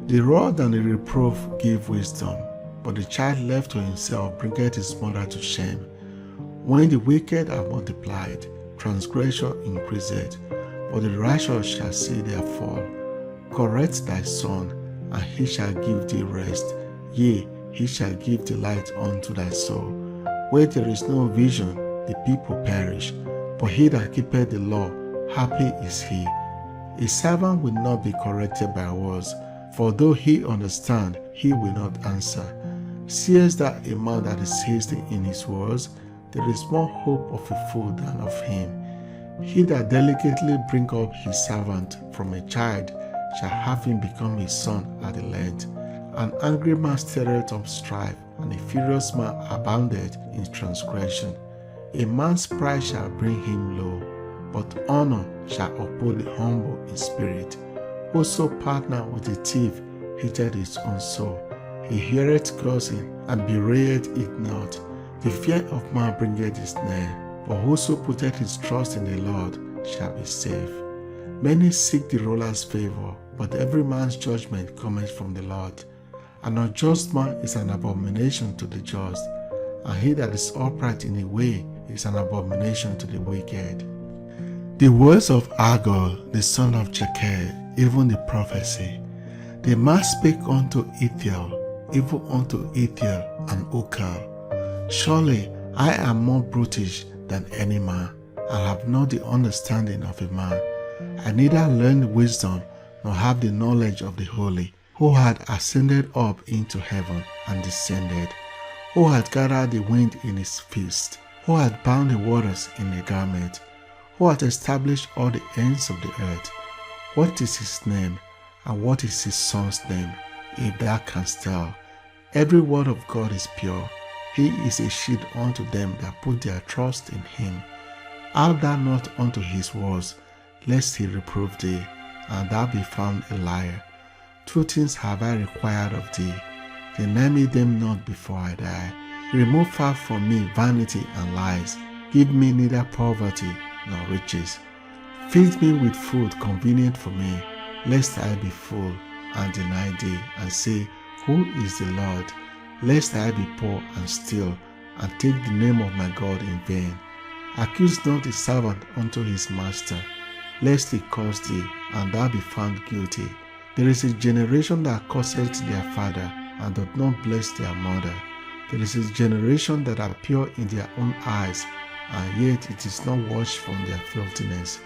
The rod and the reproof give wisdom, but the child left to himself bringeth his mother to shame. When the wicked are multiplied, transgression increaseth, but the righteous shall see their fall. Correct thy son, and he shall give thee rest. Yea, he shall give delight unto thy soul. Where there is no vision, the people perish, but he that keepeth the law happy is he. A servant will not be corrected by words, for though he understand, he will not answer. Seest thou a man that is hasty in his words? There is more hope of a fool than of him. He that delicately bring up his servant from a child shall have him become his son at the length. An angry man stirreth up strife, and a furious man aboundeth in transgression. A man's pride shall bring him low, but honor shall uphold the humble in spirit. Whoso partner with a thief hateth his own soul. He heareth cursing, and bewrayeth it not. The fear of man bringeth his snare, but whoso putteth his trust in the Lord shall be safe. Many seek the ruler's favor, but every man's judgment cometh from the Lord. An unjust man is an abomination to the just, and he that is upright in a way is an abomination to the wicked. The words of Agur, the son of Jakeh, even the prophecy. The man spake unto Ethiel, even unto Ethiel and Ukal. Surely I am more brutish than any man, and have not the understanding of a man. I neither learned wisdom, nor have the knowledge of the holy, who had ascended up into heaven and descended, who had gathered the wind in his fist, who had bound the waters in a garment, who had established all the ends of the earth. What is his name, and what is his son's name, if thou canst tell? Every word of God is pure. He is a shield unto them that put their trust in him. Add thou not unto his words, lest he reprove thee, and thou be found a liar. Two things have I required of thee. Deny me them not before I die. Remove far from me vanity and lies. Give me neither poverty nor riches. Feed me with food convenient for me, lest I be full and deny thee, and say, Who is the Lord? Lest I be poor and steal, and take the name of my God in vain. Accuse not the servant unto his master, lest he curse thee, and thou be found guilty. There is a generation that curseth their father, and doth not bless their mother. There is a generation that are pure in their own eyes, and yet it is not washed from their filthiness.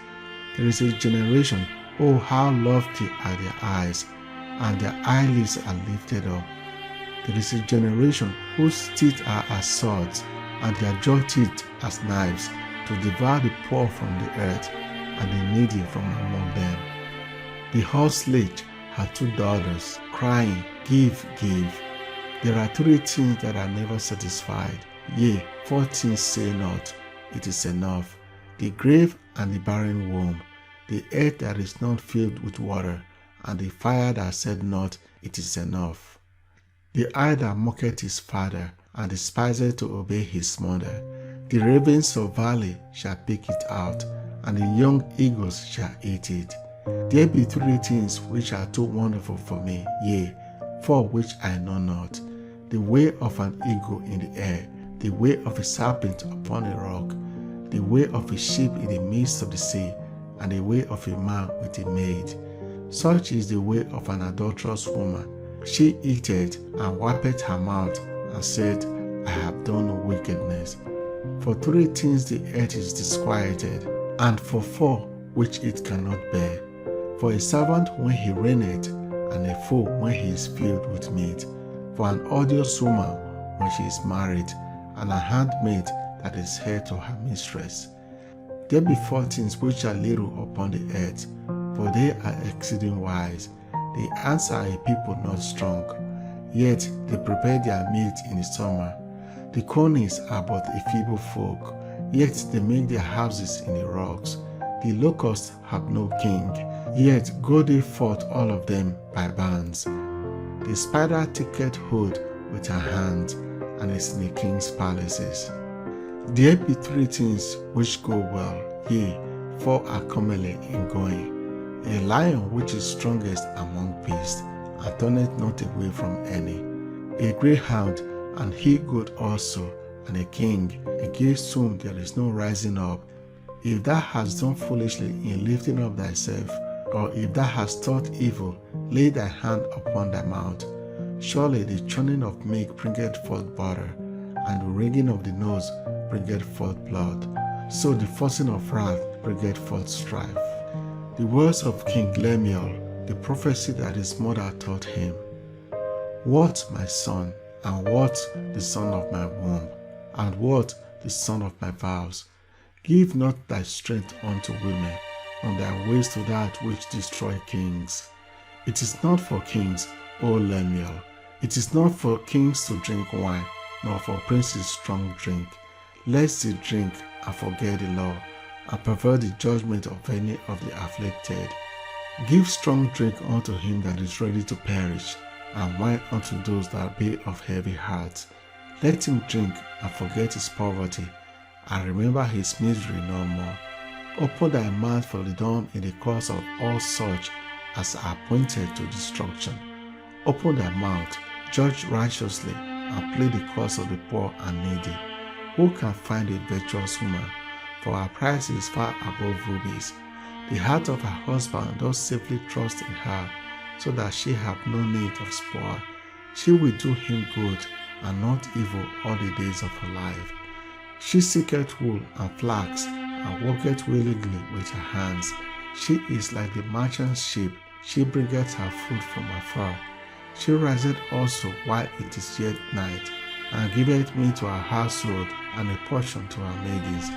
There is a generation, oh how lofty are their eyes, and their eyelids are lifted up. There is a generation whose teeth are as swords, and their jaw teeth as knives, to devour the poor from the earth, and the needy from among them. The horse leech had 2 daughters, crying, Give, give. There are 3 things that are never satisfied, yea, 4 things say not, it is enough. The grave and the barren womb, the earth that is not filled with water, and the fire that said not, it is enough. The eye that mocketh his father, and despiseth to obey his mother. The ravens of valley shall pick it out, and the young eagles shall eat it. There be 3 things which are too wonderful for me, yea, 4 which I know not. The way of an eagle in the air, the way of a serpent upon a rock, the way of a ship in the midst of the sea, and the way of a man with a maid. Such is the way of an adulterous woman. She eateth and wipeth her mouth, and said, I have done wickedness. For 3 things the earth is disquieted, and for 4 which it cannot bear. For a servant when he reigneth, and a fool when he is filled with meat. For an odious woman when she is married, and a handmaid that is heir to her mistress. There be 4 things which are little upon the earth, for they are exceeding wise. They answer a people not strong, yet they prepare their meat in the summer. The conies are but a feeble folk, yet they make their houses in the rocks. The locusts have no king, yet go they forth all of them by bands. The spider taketh hold with her hand, and is in the king's palaces. There be 3 things which go well, yea, 4 are comely in going. A lion which is strongest among beasts, and turneth not away from any. A greyhound, and he good also, and a king, against whom there is no rising up. If thou hast done foolishly in lifting up thyself, or if thou hast thought evil, lay thy hand upon thy mouth. Surely the churning of milk bringeth forth butter, and the wringing of the nose bringeth forth blood. so the forcing of wrath bringeth forth strife. The words of King Lemuel, the prophecy that his mother taught him. What, my son, and what the son of my womb, and what the son of my vows? Give not thy strength unto women, nor thy ways to that which destroy kings. It is not for kings, O Lemuel. It is not for kings to drink wine, nor for princes strong drink, lest they drink and forget the law, and pervert the judgment of any of the afflicted. Give strong drink unto him that is ready to perish, and wine unto those that be of heavy heart. Let him drink and forget his poverty, and remember his misery no more. Open thy mouth for the dumb in the cause of all such as are appointed to destruction. Open thy mouth, judge righteously, and plead the cause of the poor and needy. Who can find a virtuous woman? For her price is far above rubies. The heart of her husband does safely trust in her, so that she have no need of spoil. She will do him good, and not evil all the days of her life. She seeketh wool and flax, and worketh willingly with her hands. She is like the merchant's ship, she bringeth her food from afar. She riseth also while it is yet night, and giveth meat to her household, and a portion to her maidens.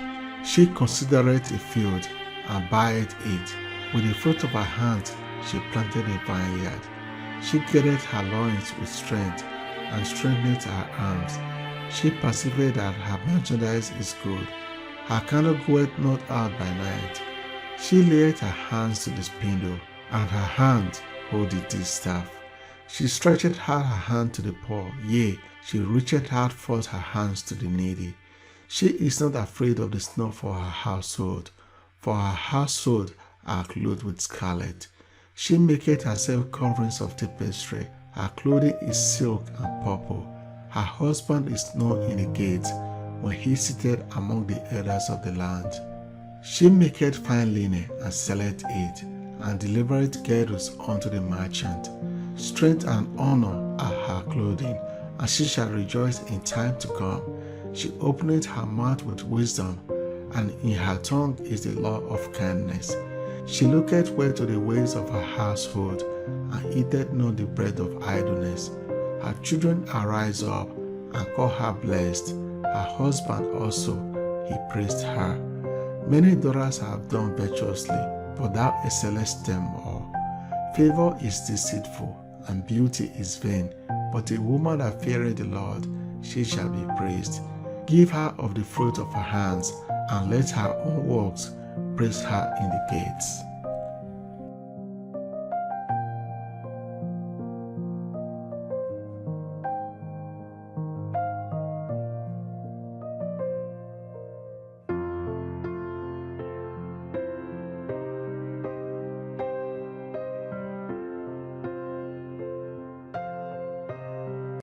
She considereth a field, and buyeth it. With the fruit of her hands she planted a vineyard. She girdeth her loins with strength, and strengtheneth her arms. She perceiveth that her merchandise is good. Her candle goeth not out by night. She layeth her hands to the spindle, and her hand holdeth the staff. She stretcheth out her hand to the poor, yea, she reacheth out forth her hands to the needy. She is not afraid of the snow for her household are clothed with scarlet. She maketh herself coverings of tapestry, her clothing is silk and purple. Her husband is known in the gates, when he sitteth among the elders of the land. She maketh fine linen, and selleth it, and delivereth girdles unto the merchant. Strength and honor are her clothing, and she shall rejoice in time to come. She openeth her mouth with wisdom, and in her tongue is the law of kindness. She looketh well to the ways of her household, and eateth not the bread of idleness. Her children arise up, and call her blessed. Her husband also, he praised her. Many daughters have done virtuously, but thou excellest them all. Favor is deceitful, and beauty is vain, but a woman that feareth the Lord, she shall be praised. Give her of the fruit of her hands, and let her own works praise her in the gates.